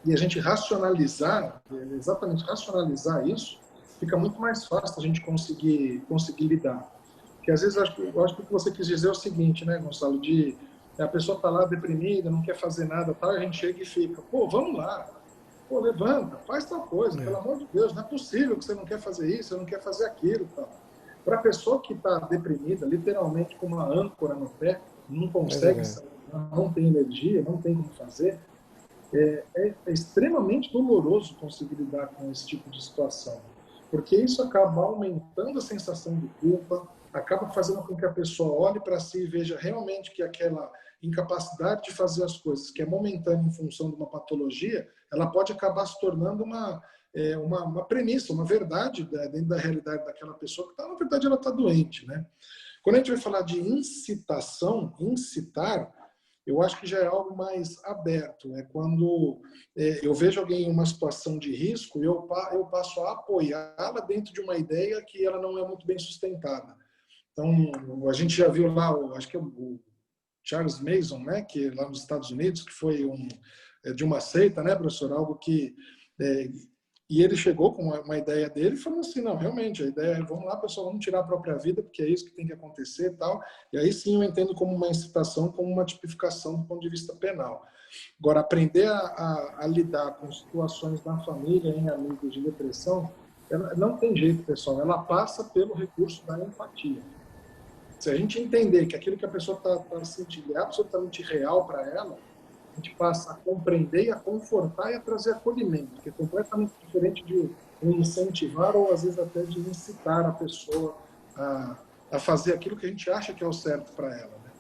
e a gente exatamente racionalizar isso, fica muito mais fácil a gente conseguir lidar. Porque às vezes eu acho que o que você quis dizer é o seguinte, né, Gonçalo, a pessoa está lá deprimida, não quer fazer nada, a gente chega e fica, vamos lá, levanta, faz tal coisa, pelo amor de Deus, não é possível que você não quer fazer isso, você não quer fazer aquilo, tal. Para a pessoa que está deprimida, literalmente com uma âncora no pé, não consegue sair, não tem energia, não tem como fazer, é extremamente doloroso conseguir lidar com esse tipo de situação, porque isso acaba aumentando a sensação de culpa, acaba fazendo com que a pessoa olhe para si e veja realmente que aquela incapacidade de fazer as coisas, que é momentânea em função de uma patologia, ela pode acabar se tornando uma premissa, uma verdade dentro da realidade daquela pessoa que, na verdade, ela está doente, né? Quando a gente vai falar de incitação, incitar, eu acho que já é algo mais aberto. É quando eu vejo alguém em uma situação de risco e eu passo a apoiá-la dentro de uma ideia que ela não é muito bem sustentada. Então, a gente já viu lá, acho que é o Charles Manson, né, que lá nos Estados Unidos, que foi de uma seita, né, professor? Algo que... E ele chegou com uma ideia dele e falou assim, não, realmente, a ideia é, vamos lá, pessoal, vamos tirar a própria vida, porque é isso que tem que acontecer e tal. E aí sim eu entendo como uma incitação, como uma tipificação do ponto de vista penal. Agora, aprender a lidar com situações na família, em amigos de depressão, não tem jeito, pessoal, ela passa pelo recurso da empatia. Se a gente entender que aquilo que a pessoa está sentindo é absolutamente real para ela, a gente passa a compreender e a confortar e a trazer acolhimento, que é completamente diferente de incentivar ou, às vezes, até de incitar a pessoa a fazer aquilo que a gente acha que é o certo para ela. Né?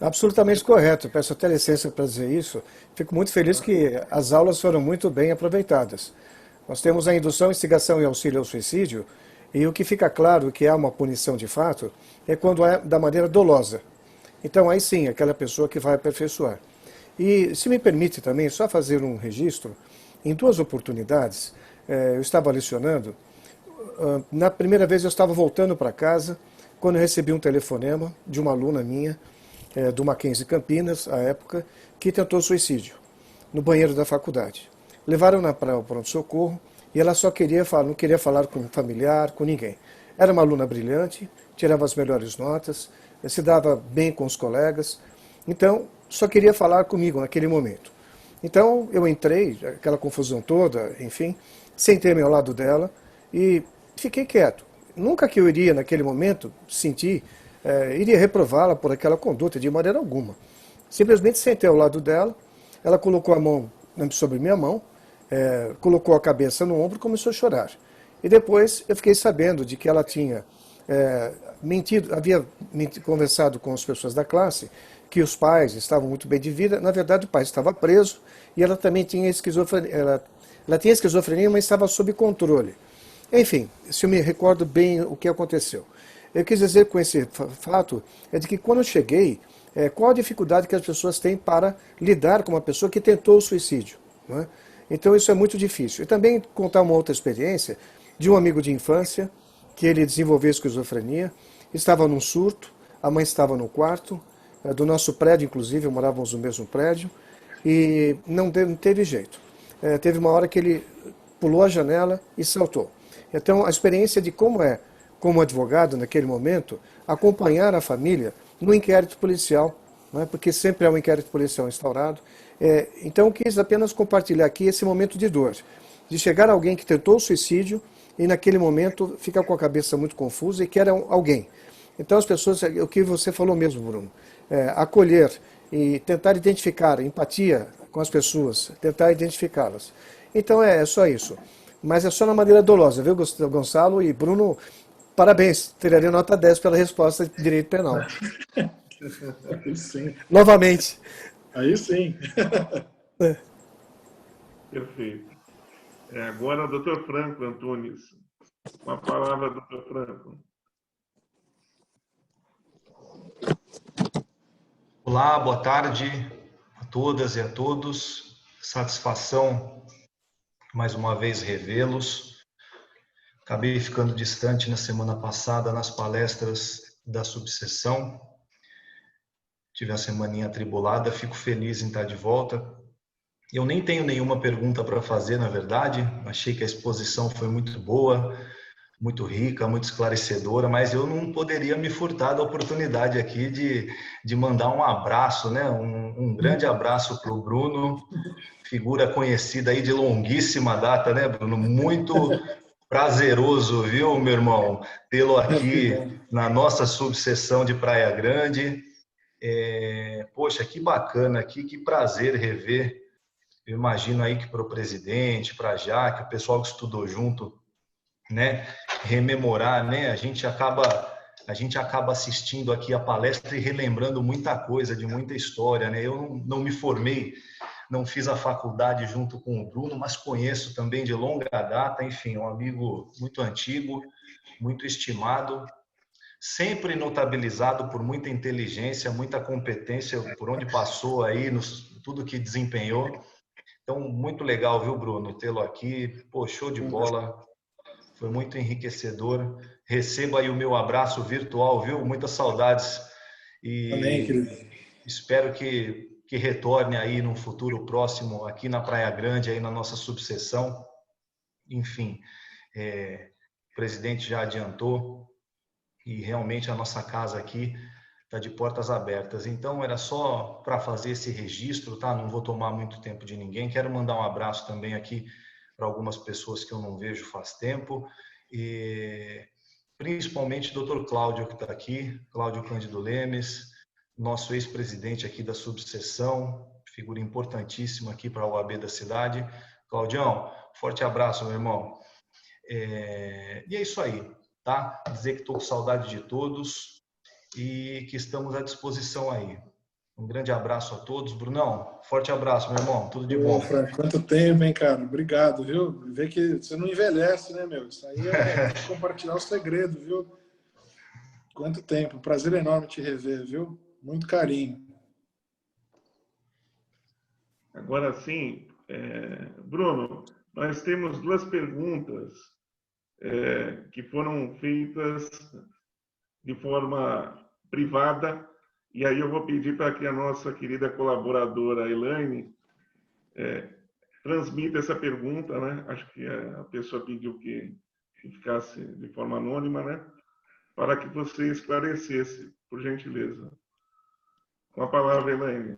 Absolutamente correto. Peço até licença para dizer isso. Fico muito feliz que as aulas foram muito bem aproveitadas. Nós temos a indução, instigação e auxílio ao suicídio, e o que fica claro que há uma punição de fato é quando é da maneira dolosa. Então, aí sim, aquela pessoa que vai aperfeiçoar. E, se me permite também, só fazer um registro, em 2 oportunidades, eu estava lecionando, na primeira vez eu estava voltando para casa, quando eu recebi um telefonema de uma aluna minha, do Mackenzie Campinas, à época, que tentou suicídio, no banheiro da faculdade. Levaram-na para o pronto-socorro, e ela só queria falar, não queria falar com um familiar, com ninguém. Era uma aluna brilhante, tirava as melhores notas, se dava bem com os colegas, então só queria falar comigo naquele momento. Então eu entrei, aquela confusão toda, enfim, sentei-me ao lado dela e fiquei quieto. Nunca que eu iria, naquele momento, iria reprová-la por aquela conduta, de maneira alguma. Simplesmente sentei ao lado dela, ela colocou a mão sobre minha mão, colocou a cabeça no ombro e começou a chorar. E depois eu fiquei sabendo de que ela tinha havia conversado com as pessoas da classe, que os pais estavam muito bem de vida. Na verdade, o pai estava preso e ela também tinha esquizofrenia. Ela tinha esquizofrenia, mas estava sob controle. Enfim, se eu me recordo bem o que aconteceu. Eu quis dizer com esse fato é de que quando eu cheguei, qual a dificuldade que as pessoas têm para lidar com uma pessoa que tentou o suicídio, não é? Então isso é muito difícil. E também contar uma outra experiência de um amigo de infância, que ele desenvolveu esquizofrenia, estava num surto, a mãe estava no quarto, do nosso prédio, inclusive, morávamos no mesmo prédio, e não teve jeito. Teve uma hora que ele pulou a janela e saltou. Então, a experiência de como é, como advogado, naquele momento, acompanhar a família no inquérito policial, né, porque sempre é um inquérito policial instaurado. Então, quis apenas compartilhar aqui esse momento de dor, de chegar alguém que tentou o suicídio, e naquele momento fica com a cabeça muito confusa e quer alguém. Então as pessoas, o que você falou mesmo, Bruno, acolher e tentar identificar, empatia com as pessoas, tentar identificá-las. Então é só isso. Mas é só na maneira dolosa, viu, Gonçalo e Bruno? Parabéns, teria nota 10 pela resposta de direito penal. Aí sim. Novamente. Aí sim. Perfeito. Agora, doutor Franco Antunes. Com a palavra, doutor Franco. Olá, boa tarde a todas e a todos. Satisfação, mais uma vez, revê-los. Acabei ficando distante na semana passada nas palestras da subseção. Tive a semaninha atribulada, fico feliz em estar de volta. Eu nem tenho nenhuma pergunta para fazer, na verdade. Achei que a exposição foi muito boa, muito rica, muito esclarecedora, mas eu não poderia me furtar da oportunidade aqui de mandar um abraço, né? Um grande abraço para o Bruno, figura conhecida aí de longuíssima data, né, Bruno? Muito prazeroso, viu, meu irmão? Tê-lo aqui na nossa subseção de Praia Grande. Poxa, que bacana, que prazer rever. Eu imagino aí que para o presidente, para a Jaque, o pessoal que estudou junto né, rememorar, né? A gente acaba assistindo aqui a palestra e relembrando muita coisa, de muita história, né? Eu não me formei, não fiz a faculdade junto com o Bruno, mas conheço também de longa data, enfim, um amigo muito antigo, muito estimado, sempre notabilizado por muita inteligência, muita competência, por onde passou aí, tudo que desempenhou. Então, muito legal, viu, Bruno, tê-lo aqui. Pô, show de bola. Foi muito enriquecedor. Receba aí o meu abraço virtual, viu? Muitas saudades. E amém, querido. Espero que retorne aí num futuro próximo, aqui na Praia Grande, aí na nossa subseção. Enfim, o presidente já adiantou e realmente a nossa casa aqui está de portas abertas. Então, era só para fazer esse registro, tá? Não vou tomar muito tempo de ninguém. Quero mandar um abraço também aqui para algumas pessoas que eu não vejo faz tempo, e principalmente o Dr. Cláudio, que está aqui, Cláudio Cândido Lemes, nosso ex-presidente aqui da subseção, figura importantíssima aqui para a OAB da cidade. Claudião, forte abraço, meu irmão. E é isso aí, tá? Dizer que estou com saudade de todos e que estamos à disposição aí. Um grande abraço a todos. Brunão, forte abraço, meu irmão. Tudo de bom. Frank, quanto tempo, hein, cara? Obrigado, viu? Vê que você não envelhece, né, meu? Isso aí é compartilhar o segredo, viu? Quanto tempo. Prazer enorme te rever, viu? Muito carinho. Agora sim, Bruno, nós temos duas perguntas que foram feitas de forma privada, e aí eu vou pedir para que a nossa querida colaboradora Elaine transmita essa pergunta, né? Acho que a pessoa pediu que ficasse de forma anônima, né? Para que você esclarecesse, por gentileza. Com a palavra, Elaine.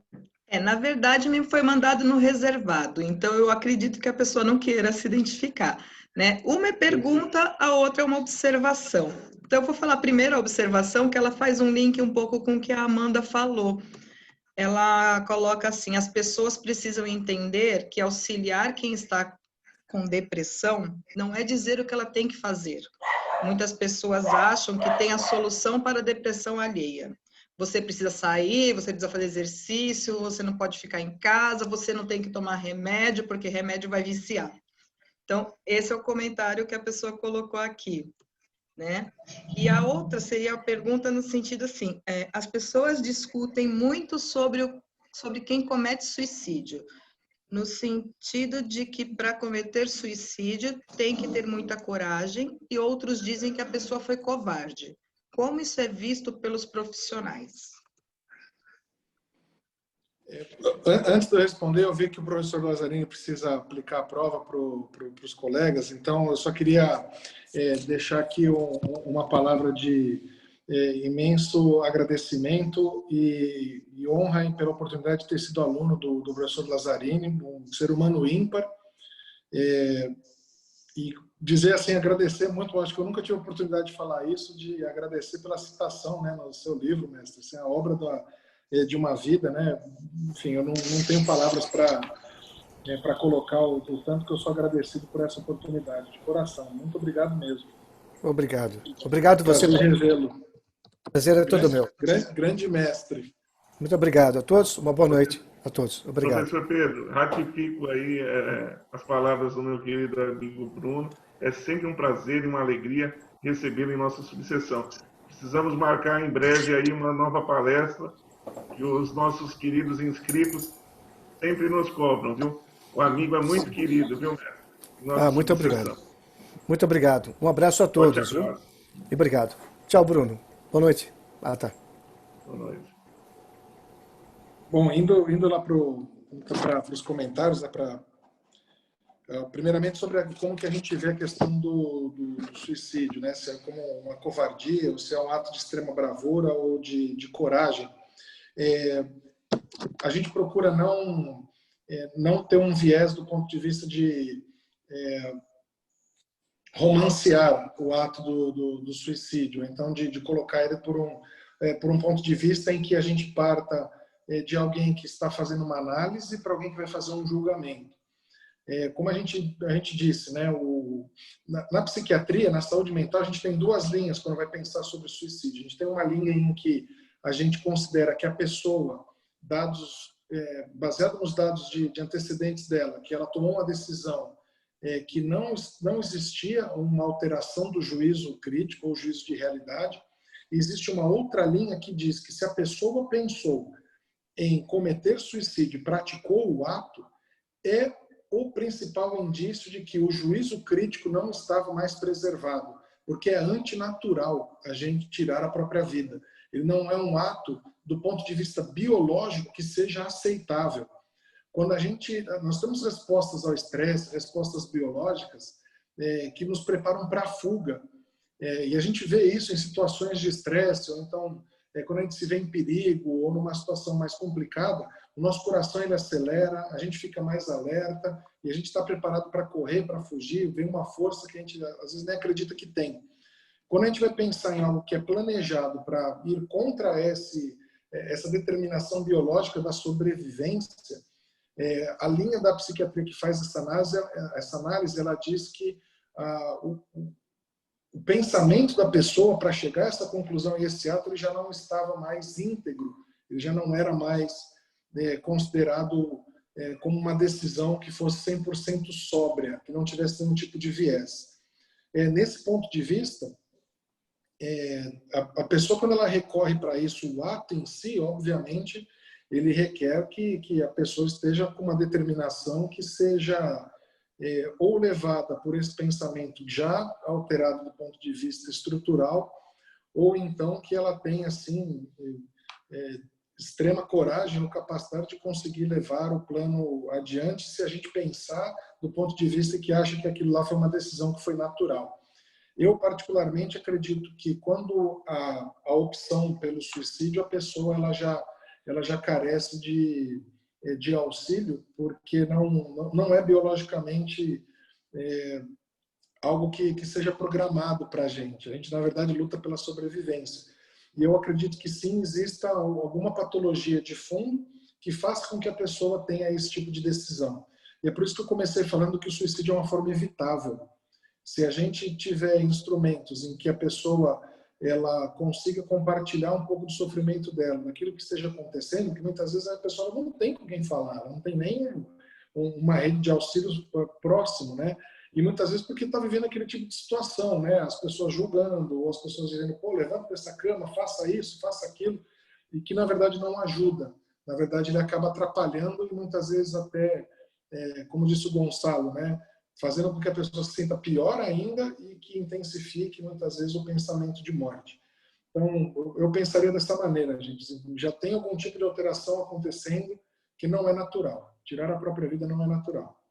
Na verdade, me foi mandado no reservado, então eu acredito que a pessoa não queira se identificar, né? Uma é pergunta, a outra é uma observação. Então, eu vou falar primeiro a observação, que ela faz um link um pouco com o que a Amanda falou. Ela coloca assim: as pessoas precisam entender que auxiliar quem está com depressão não é dizer o que ela tem que fazer. Muitas pessoas acham que tem a solução para a depressão alheia. Você precisa sair, você precisa fazer exercício, você não pode ficar em casa, você não tem que tomar remédio, porque remédio vai viciar. Então, esse é o comentário que a pessoa colocou aqui, né? E a outra seria a pergunta no sentido assim: as pessoas discutem muito sobre quem comete suicídio, no sentido de que para cometer suicídio tem que ter muita coragem, e outros dizem que a pessoa foi covarde. Como isso é visto pelos profissionais? Antes de eu responder, eu vi que o professor Lazzarini precisa aplicar a prova para os colegas, então eu só queria deixar aqui uma palavra de imenso agradecimento e honra pela oportunidade de ter sido aluno do professor Lazzarini, um ser humano ímpar, e dizer assim, agradecer muito. Acho que eu nunca tive a oportunidade de falar isso, de agradecer pela citação, né, no seu livro, mestre. Assim, a obra de uma vida, né? Enfim, eu não tenho palavras para colocar o tanto que eu sou agradecido por essa oportunidade, de coração. Muito obrigado mesmo. Obrigado. Obrigado você. Prazer revê-lo. Prazer é todo meu. Grande mestre. Muito obrigado a todos. Uma boa noite a todos. Obrigado. Professor Pedro, ratifico aí as palavras do meu querido amigo Bruno. É sempre um prazer e uma alegria recebê-lo em nossa subseção. Precisamos marcar em breve aí uma nova palestra, que os nossos queridos inscritos sempre nos cobram, viu? O amigo é muito querido, viu? Muito obrigado. Muito obrigado. Um abraço a todos, viu? E obrigado. Tchau, Bruno. Boa noite. Tá. Boa noite. Bom, indo lá para os comentários, né, primeiramente sobre como que a gente vê a questão do suicídio, né? Se é como uma covardia, ou se é um ato de extrema bravura ou de coragem. A gente procura não ter um viés do ponto de vista de romancear o ato do suicídio, então de colocar ele por um ponto de vista em que a gente parta de alguém que está fazendo uma análise para alguém que vai fazer um julgamento. como a gente disse, né, na psiquiatria, na saúde mental, a gente tem duas linhas quando vai pensar sobre suicídio. A gente tem uma linha em que a gente considera que a pessoa, baseado nos dados de antecedentes dela, que ela tomou uma decisão que não existia uma alteração do juízo crítico ou juízo de realidade. E existe uma outra linha que diz que se a pessoa pensou em cometer suicídio e praticou o ato, é o principal indício de que o juízo crítico não estava mais preservado, porque é antinatural a gente tirar a própria vida. Ele não é um ato, do ponto de vista biológico, que seja aceitável. Quando nós temos respostas ao estresse, respostas biológicas, que nos preparam para a fuga. E a gente vê isso em situações de estresse, ou então, quando a gente se vê em perigo, ou numa situação mais complicada, o nosso coração ele acelera, a gente fica mais alerta, e a gente está preparado para correr, para fugir, vem uma força que a gente, às vezes, nem acredita que tem. Quando a gente vai pensar em algo que é planejado para ir contra essa determinação biológica da sobrevivência, a linha da psiquiatria que faz essa análise, ela diz que o pensamento da pessoa para chegar a essa conclusão e esse ato ele já não estava mais íntegro, ele já não era mais considerado como uma decisão que fosse 100% sóbria, que não tivesse nenhum tipo de viés. Nesse ponto de vista, a pessoa, quando ela recorre para isso, o ato em si, obviamente, ele requer que a pessoa esteja com uma determinação que seja ou levada por esse pensamento já alterado do ponto de vista estrutural, ou então que ela tenha, assim, extrema coragem ou capacidade de conseguir levar o plano adiante se a gente pensar do ponto de vista que acha que aquilo lá foi uma decisão que foi natural. Eu, particularmente, acredito que quando a opção pelo suicídio, a pessoa ela já carece de auxílio, porque não é biologicamente algo que seja programado para a gente. A gente, na verdade, luta pela sobrevivência. E eu acredito que sim, exista alguma patologia de fundo que faça com que a pessoa tenha esse tipo de decisão. E é por isso que eu comecei falando que o suicídio é uma forma evitável. Se a gente tiver instrumentos em que a pessoa ela consiga compartilhar um pouco do sofrimento dela, daquilo que esteja acontecendo, que muitas vezes a pessoa não tem com quem falar, não tem nem uma rede de auxílios próximo, né? E muitas vezes porque está vivendo aquele tipo de situação, né? As pessoas julgando, ou as pessoas dizendo, pô, levanta dessa cama, faça isso, faça aquilo, e que na verdade não ajuda. Na verdade ele acaba atrapalhando e muitas vezes até, como disse o Gonçalo, né? Fazendo com que a pessoa se sinta pior ainda e que intensifique muitas vezes o pensamento de morte. Então, eu pensaria dessa maneira, gente. Já tem algum tipo de alteração acontecendo que não é natural. Tirar a própria vida não é natural.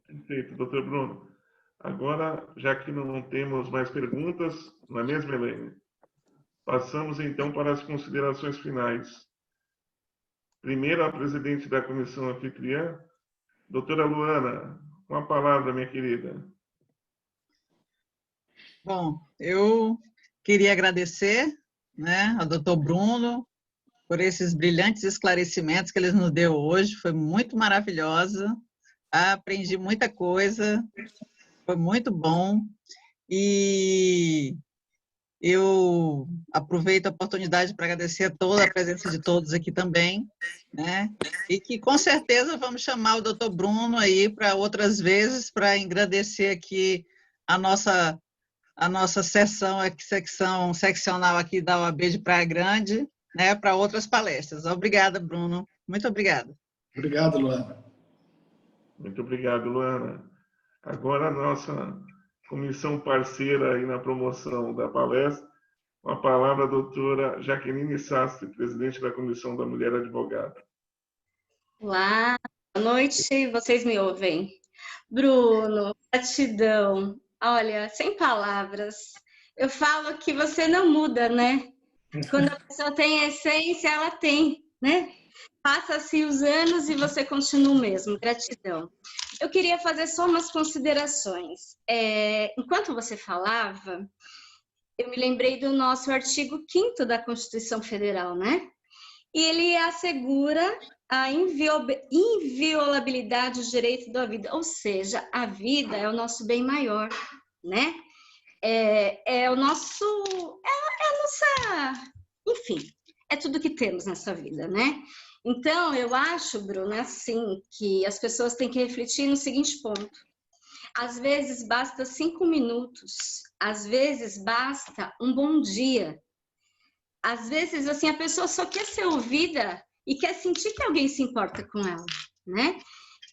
Perfeito, doutor Bruno. Agora, já que não temos mais perguntas, não é mesmo, Helene? Passamos então para as considerações finais. Primeiro, a presidente da comissão anfitriã, doutora Luana, uma palavra, minha querida. Bom, eu queria agradecer, né, ao doutor Bruno por esses brilhantes esclarecimentos que ele nos deu hoje. Foi muito maravilhosa, aprendi muita coisa, foi muito bom. E eu aproveito a oportunidade para agradecer a presença de todos aqui também, né? E que com certeza vamos chamar o doutor Bruno aí para outras vezes para engrandecer aqui a nossa secção seccional aqui da OAB de Praia Grande, né? Para outras palestras. Obrigada, Bruno. Muito obrigada. Obrigado, Luana. Muito obrigado, Luana. Agora a nossa comissão parceira aí na promoção da palestra, com a palavra a doutora Jaqueline Sastre, presidente da Comissão da Mulher Advogada. Olá, boa noite, vocês me ouvem? Bruno, gratidão. Olha, sem palavras, eu falo que você não muda, né? Quando a pessoa tem a essência, ela tem, né? Passa-se os anos e você continua o mesmo. Gratidão. Eu queria fazer só umas considerações. Enquanto você falava, eu me lembrei do nosso artigo 5º da Constituição Federal, né? E ele assegura a inviolabilidade do direito da vida, ou seja, a vida é o nosso bem maior, né? É a nossa, enfim, é tudo que temos nessa vida, né? Então, eu acho, Bruno, assim, que as pessoas têm que refletir no seguinte ponto. Às vezes basta 5 minutos, às vezes basta um bom dia. Às vezes, assim, a pessoa só quer ser ouvida e quer sentir que alguém se importa com ela, né?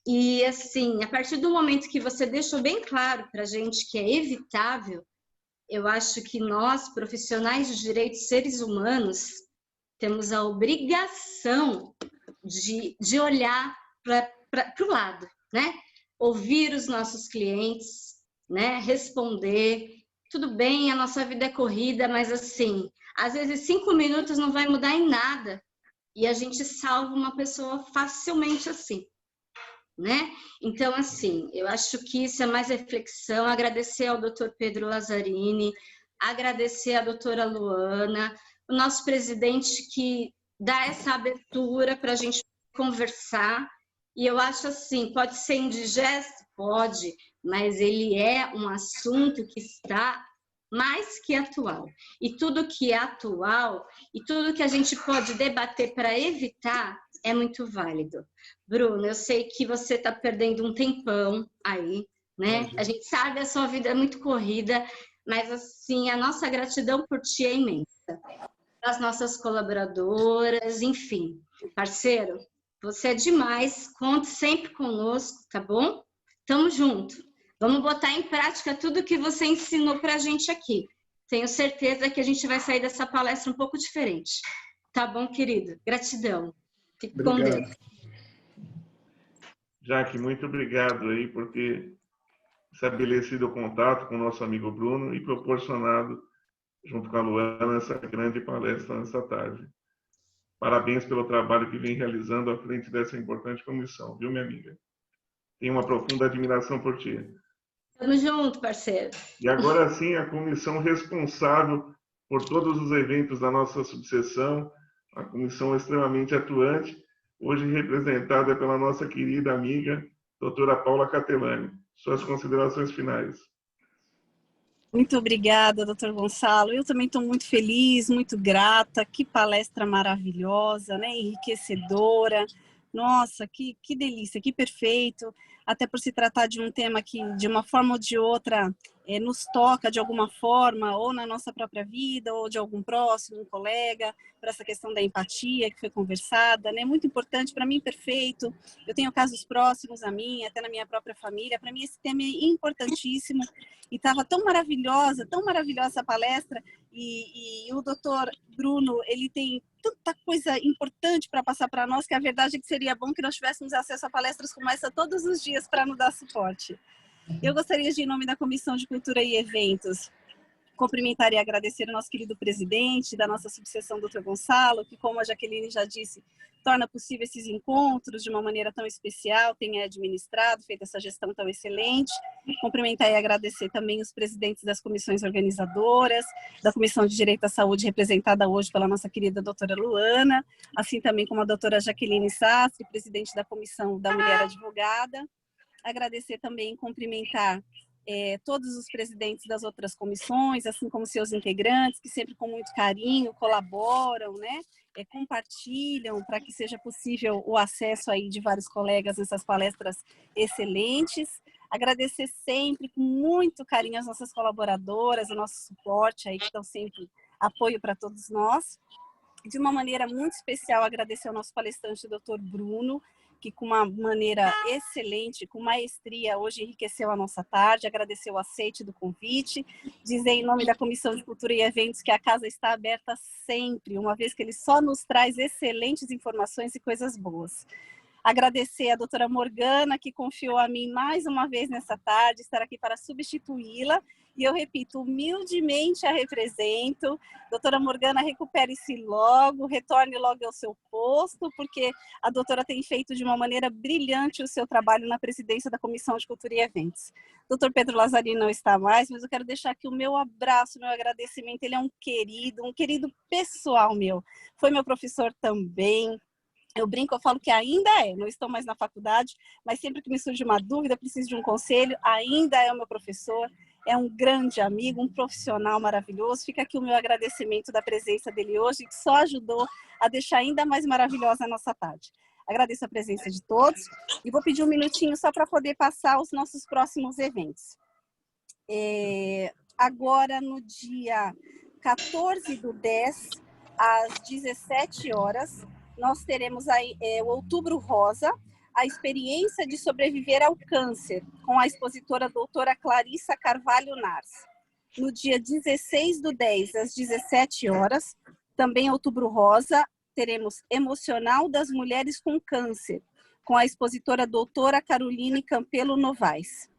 E, assim, a partir do momento que você deixou bem claro para a gente que é evitável, eu acho que nós, profissionais de direitos seres humanos, temos a obrigação de olhar para o lado, né? Ouvir os nossos clientes, né? Responder. Tudo bem, a nossa vida é corrida, mas assim, às vezes 5 minutos não vai mudar em nada. E a gente salva uma pessoa facilmente assim, né? Então, assim, eu acho que isso é mais reflexão. Agradecer ao Dr. Pedro Lazzarini, agradecer à doutora Luana, o nosso presidente que dá essa abertura para a gente conversar. E eu acho assim, pode ser indigesto? Pode, mas ele é um assunto que está mais que atual. E tudo que é atual e tudo que a gente pode debater para evitar é muito válido. Bruno, eu sei que você está perdendo um tempão aí, né? A gente sabe a sua vida é muito corrida, mas assim, a nossa gratidão por ti é imensa. As nossas colaboradoras, enfim. Parceiro, você é demais, conte sempre conosco, tá bom? Tamo junto. Vamos botar em prática tudo que você ensinou pra gente aqui. Tenho certeza que a gente vai sair dessa palestra um pouco diferente. Tá bom, querido? Gratidão. Fique com Deus. Jaque, muito obrigado aí por ter estabelecido o contato com o nosso amigo Bruno e proporcionado, junto com a Luana, essa grande palestra nessa tarde. Parabéns pelo trabalho que vem realizando à frente dessa importante comissão, viu, minha amiga? Tenho uma profunda admiração por ti. Tamo junto, parceiro. E agora sim, a comissão responsável por todos os eventos da nossa subseção, a comissão extremamente atuante, hoje representada pela nossa querida amiga, doutora Paula Catelani. Suas considerações finais. Muito obrigada, doutor Gonçalo. Eu também estou muito feliz, muito grata. Que palestra maravilhosa, né? Enriquecedora. Nossa, que delícia, que perfeito. Até por se tratar de um tema que, de uma forma ou de outra, nos toca de alguma forma, ou na nossa própria vida, ou de algum próximo, um colega, por essa questão da empatia que foi conversada, né? Muito importante, para mim, perfeito. Eu tenho casos próximos a mim, até na minha própria família. Para mim, esse tema é importantíssimo. E estava tão maravilhosa a palestra. E o doutor Bruno, ele tem tanta coisa importante para passar para nós, que a verdade é que seria bom que nós tivéssemos acesso a palestras como essa todos os dias para nos dar suporte. Eu gostaria de, em nome da Comissão de Cultura e Eventos, cumprimentar e agradecer o nosso querido presidente da nossa subseção, doutor Gonçalo, que, como a Jaqueline já disse, torna possível esses encontros de uma maneira tão especial, tem administrado, feito essa gestão tão excelente. Cumprimentar e agradecer também os presidentes das comissões organizadoras, da Comissão de Direito à Saúde, representada hoje pela nossa querida doutora Luana, assim também como a doutora Jaqueline Sastre, presidente da Comissão da Mulher Advogada. Agradecer também e cumprimentar todos os presidentes das outras comissões, assim como seus integrantes, que sempre com muito carinho colaboram, né? Compartilham para que seja possível o acesso aí de vários colegas nessas palestras excelentes. Agradecer sempre com muito carinho as nossas colaboradoras, o nosso suporte aí, que dão sempre apoio para todos nós. De uma maneira muito especial, agradecer ao nosso palestrante, doutor Bruno, que com uma maneira excelente, com maestria, hoje enriqueceu a nossa tarde, agradecer o aceite do convite, dizer em nome da Comissão de Cultura e Eventos que a casa está aberta sempre, uma vez que ele só nos traz excelentes informações e coisas boas. Agradecer a doutora Morgana, que confiou a mim mais uma vez nessa tarde, estar aqui para substituí-la. E eu repito, humildemente a represento. Doutora Morgana, recupere-se logo, retorne logo ao seu posto, porque a doutora tem feito de uma maneira brilhante o seu trabalho na presidência da Comissão de Cultura e Eventos. Doutor Pedro Lazzarini não está mais, mas eu quero deixar aqui o meu abraço, meu agradecimento. Ele é um querido pessoal meu. Foi meu professor também. Eu brinco, eu falo que ainda é, não estou mais na faculdade, mas sempre que me surge uma dúvida, preciso de um conselho, ainda é o meu professor, é um grande amigo, um profissional maravilhoso. Fica aqui o meu agradecimento da presença dele hoje, que só ajudou a deixar ainda mais maravilhosa a nossa tarde. Agradeço a presença de todos e vou pedir um minutinho só para poder passar os nossos próximos eventos. Agora, no dia 14/10, às 17 horas, nós teremos aí, o Outubro Rosa, a experiência de sobreviver ao câncer, com a expositora doutora Clarissa Carvalho Nars. No dia 16/10, às 17 horas, também Outubro Rosa, teremos Emocional das Mulheres com Câncer, com a expositora doutora Caroline Campelo Novaes.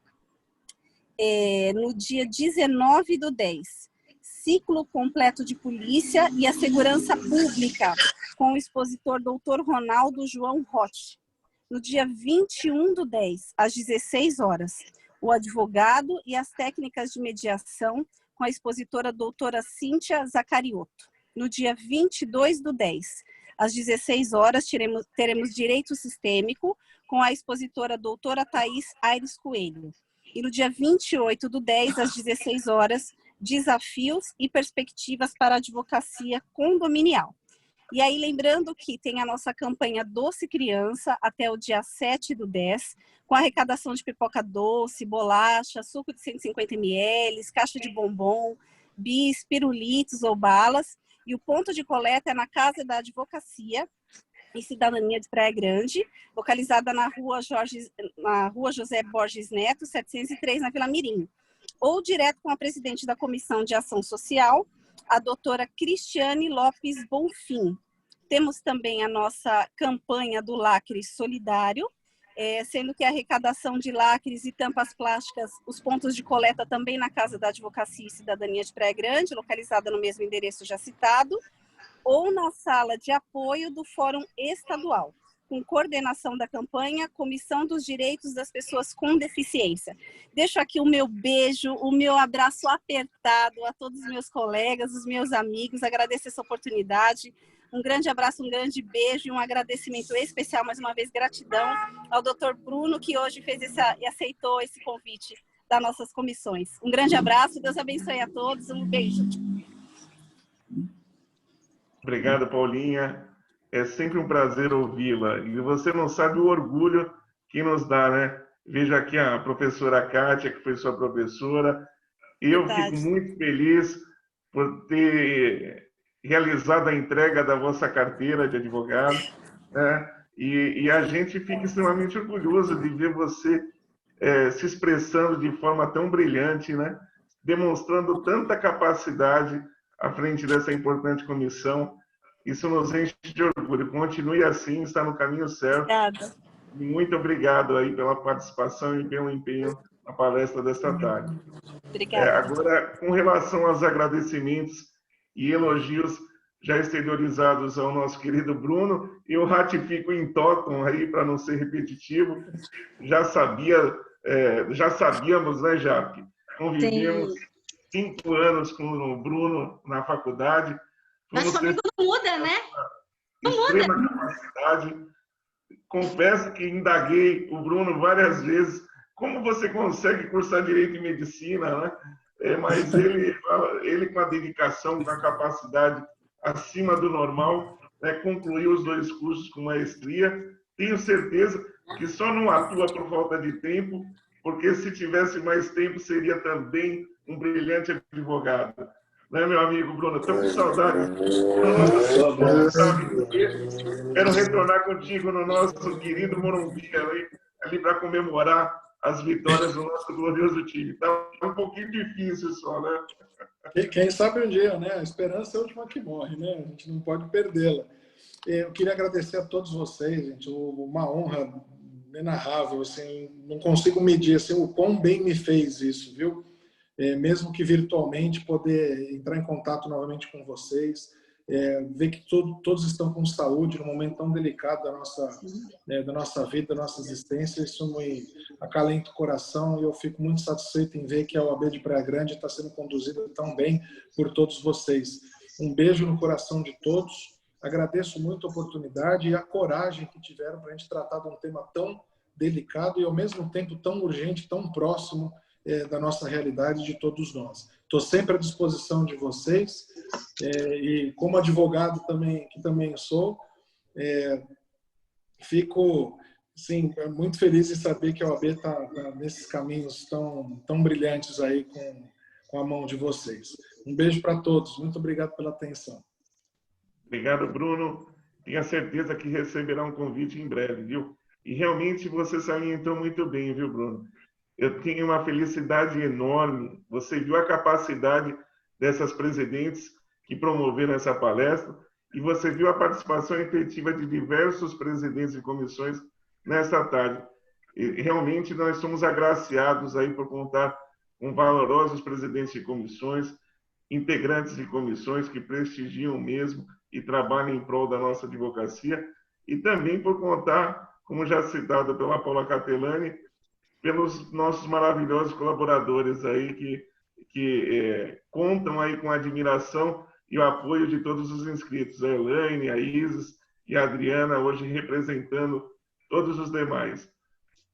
No dia 19/10, Ciclo Completo de Polícia e a Segurança Pública, com o expositor doutor Ronaldo João Roth. No dia 21/10, às 16 horas, o Advogado e as Técnicas de Mediação, com a expositora doutora Cíntia Zacariotto. No dia 22/10, às 16 horas, teremos Direito Sistêmico, com a expositora doutora Thaís Aires Coelho. E no dia 28/10, às 16 horas, Desafios e Perspectivas para a Advocacia Condominial. E aí, lembrando que tem a nossa campanha Doce Criança até o dia 7/10, com arrecadação de pipoca doce, bolacha, suco de 150 ml, caixa de bombom, bis, pirulitos ou balas. E o ponto de coleta é na Casa da Advocacia e Cidadania de Praia Grande, localizada na rua José Borges Neto, 703, na Vila Mirim. Ou direto com a presidente da Comissão de Ação Social, a doutora Cristiane Lopes Bonfim. Temos também a nossa campanha do Lacre Solidário, sendo que a arrecadação de lacres e tampas plásticas, os pontos de coleta também na Casa da Advocacia e Cidadania de Praia Grande, localizada no mesmo endereço já citado, ou na sala de apoio do Fórum Estadual, com coordenação da campanha Comissão dos Direitos das Pessoas com Deficiência. Deixo aqui o meu beijo, o meu abraço apertado a todos os meus colegas, os meus amigos, agradeço essa oportunidade. Um grande abraço, um grande beijo e um agradecimento especial, mais uma vez, gratidão ao Dr. Bruno, que hoje fez e aceitou esse convite das nossas comissões. Um grande abraço, Deus abençoe a todos, um beijo. Obrigado, Paulinha. É sempre um prazer ouvi-la. E você não sabe o orgulho que nos dá, né? Vejo aqui a professora Kátia, que foi sua professora. Eu fico muito feliz por ter realizado a entrega da vossa carteira de advogado, né? E a gente fica extremamente orgulhoso de ver você se expressando de forma tão brilhante, né? Demonstrando tanta capacidade à frente dessa importante comissão. Isso nos enche de orgulho. Continue assim, está no caminho certo. Obrigada. Muito obrigado aí pela participação e pelo empenho na palestra desta tarde. Obrigada. Agora, com relação aos agradecimentos e elogios já exteriorizados ao nosso querido Bruno, eu ratifico em totum aí, para não ser repetitivo. Já sabíamos, né, Jaque? Convivemos 5 anos com o Bruno na faculdade. Nosso amigo não muda, né? Não extrema muda. Capacidade. Confesso que indaguei o Bruno várias vezes. Como você consegue cursar Direito e Medicina, né? Mas ele, com a dedicação, com a capacidade acima do normal, né, concluiu os 2 cursos com maestria. Tenho certeza que só não atua por falta de tempo, porque se tivesse mais tempo, seria também um brilhante advogado. Né, meu amigo Bruno? Estou com saudade. Quero retornar contigo no nosso querido Morumbi, ali para comemorar as vitórias do nosso glorioso time. Está um pouquinho difícil só, né? Quem sabe um dia, né? A esperança é a última que morre, né? A gente não pode perdê-la. Eu queria agradecer a todos vocês, gente. Uma honra inenarrável, assim, não consigo medir assim, o quão bem me fez isso, viu? Mesmo que virtualmente, poder entrar em contato novamente com vocês, ver que todos estão com saúde num momento tão delicado da nossa vida, da nossa existência, isso me acalenta o coração e eu fico muito satisfeito em ver que a OAB de Praia Grande está sendo conduzida tão bem por todos vocês. Um beijo no coração de todos, agradeço muito a oportunidade e a coragem que tiveram para a gente tratar de um tema tão delicado e, ao mesmo tempo, tão urgente, tão próximo da nossa realidade, de todos nós. Estou sempre à disposição de vocês e, como advogado que também sou, fico sim, muito feliz em saber que a OAB está nesses caminhos tão brilhantes aí com a mão de vocês. Um beijo para todos. Muito obrigado pela atenção. Obrigado, Bruno. Tenha certeza que receberá um convite em breve, viu? E realmente você salientou muito bem, viu, Bruno? Eu tenho uma felicidade enorme. Você viu a capacidade dessas presidentes que promoveram essa palestra e você viu a participação efetiva de diversos presidentes de comissões nesta tarde. E realmente nós somos agraciados aí por contar com valorosos presidentes de comissões, integrantes de comissões que prestigiam mesmo e trabalham em prol da nossa advocacia, e também por contar, como já citado pela Paula Catelani, pelos nossos maravilhosos colaboradores aí que contam aí com a admiração e o apoio de todos os inscritos, a Elaine, a Isis e a Adriana, hoje representando todos os demais.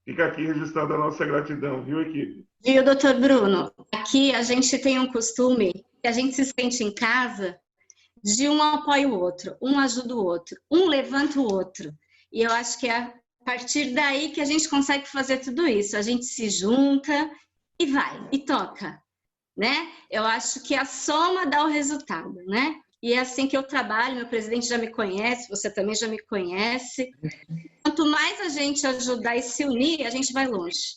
Fica aqui registrada a nossa gratidão, viu, equipe? Viu, doutor Bruno? Aqui a gente tem um costume, que a gente se sente em casa, de um apoia o outro, um ajuda o outro, um levanta o outro. E eu acho que é a partir daí que a gente consegue fazer tudo isso. A gente se junta e vai, e toca, né? Eu acho que a soma dá o resultado, né? E é assim que eu trabalho, meu presidente já me conhece, você também já me conhece. Quanto mais a gente ajudar e se unir, a gente vai longe,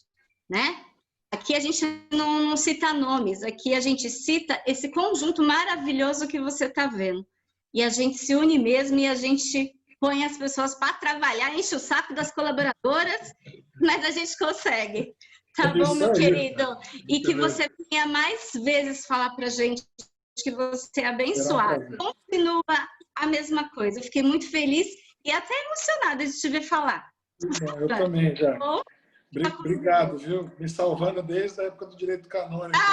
né? Aqui a gente não cita nomes, aqui a gente cita esse conjunto maravilhoso que você está vendo. E a gente se une mesmo e a gente põe as pessoas para trabalhar, enche o saco das colaboradoras, mas a gente consegue. Tá bom, meu querido? E que você venha mais vezes falar para a gente que você é abençoado. Continua a mesma coisa. Eu fiquei muito feliz e até emocionada de te ver falar. Eu também, já. Obrigado, viu? Me salvando desde a época do direito canônico. Né?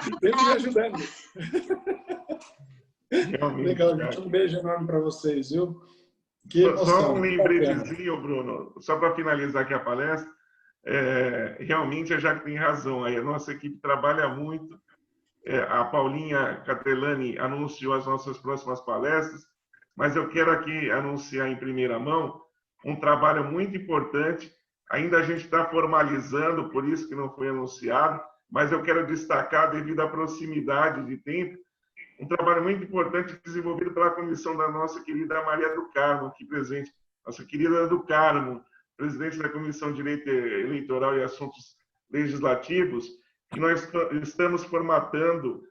Sempre me ajudando. Legal, gente. Um beijo enorme para vocês, viu? Só um lembretezinho, Bruno, só para finalizar aqui a palestra. Realmente a Jaque tem razão. A nossa equipe trabalha muito. A Paulinha Catelani anunciou as nossas próximas palestras, mas eu quero aqui anunciar em primeira mão um trabalho muito importante. Ainda a gente está formalizando, por isso que não foi anunciado, mas eu quero destacar, devido à proximidade de tempo, um trabalho muito importante desenvolvido pela comissão da nossa querida Maria do Carmo, aqui presente. Nossa querida do Carmo, presidente da Comissão de Direito Eleitoral e Assuntos Legislativos, que nós estamos formatando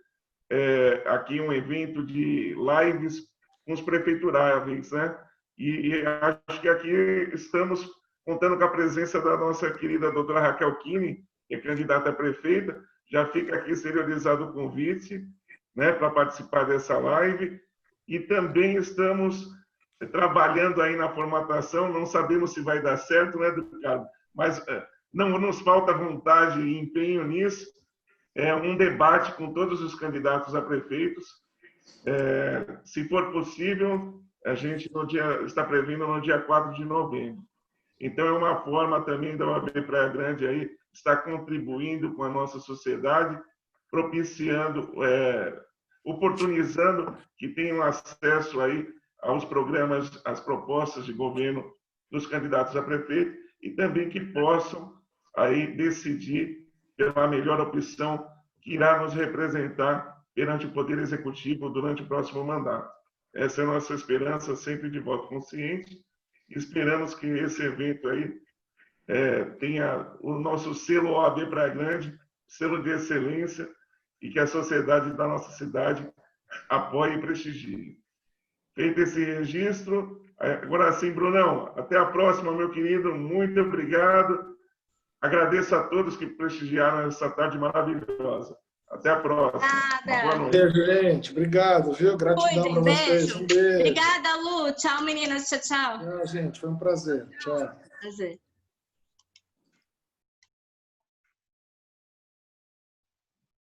aqui um evento de lives com os prefeituráveis, né? E acho que aqui estamos contando com a presença da nossa querida doutora Raquel Kine, que é candidata a prefeita. Já fica aqui exteriorizado o convite, né, para participar dessa live. E também estamos trabalhando aí na formatação, não sabemos se vai dar certo, né, Ricardo? Mas não nos falta vontade e empenho nisso. Um debate com todos os candidatos a prefeitos. Se for possível, a gente está prevendo no dia 4 de novembro. Então, é uma forma também da OAB Praia Grande aí estar contribuindo com a nossa sociedade, propiciando, oportunizando que tenham acesso aí aos programas, às propostas de governo dos candidatos a prefeito e também que possam aí decidir pela melhor opção que irá nos representar perante o Poder Executivo durante o próximo mandato. Essa é a nossa esperança, sempre de voto consciente. Esperamos que esse evento aí tenha o nosso selo OAB Praia Grande, selo de excelência, e que a sociedade da nossa cidade apoie e prestigie. Feito esse registro, agora sim, Brunão, até a próxima, meu querido, muito obrigado. Agradeço a todos que prestigiaram essa tarde maravilhosa. Até a próxima. Boa noite. Beijo, gente. Obrigado, viu? Gratidão para vocês. Um beijo. Obrigada, Lu. Tchau, meninas. Tchau, tchau. Tchau, gente. Foi um prazer. Tchau. Prazer.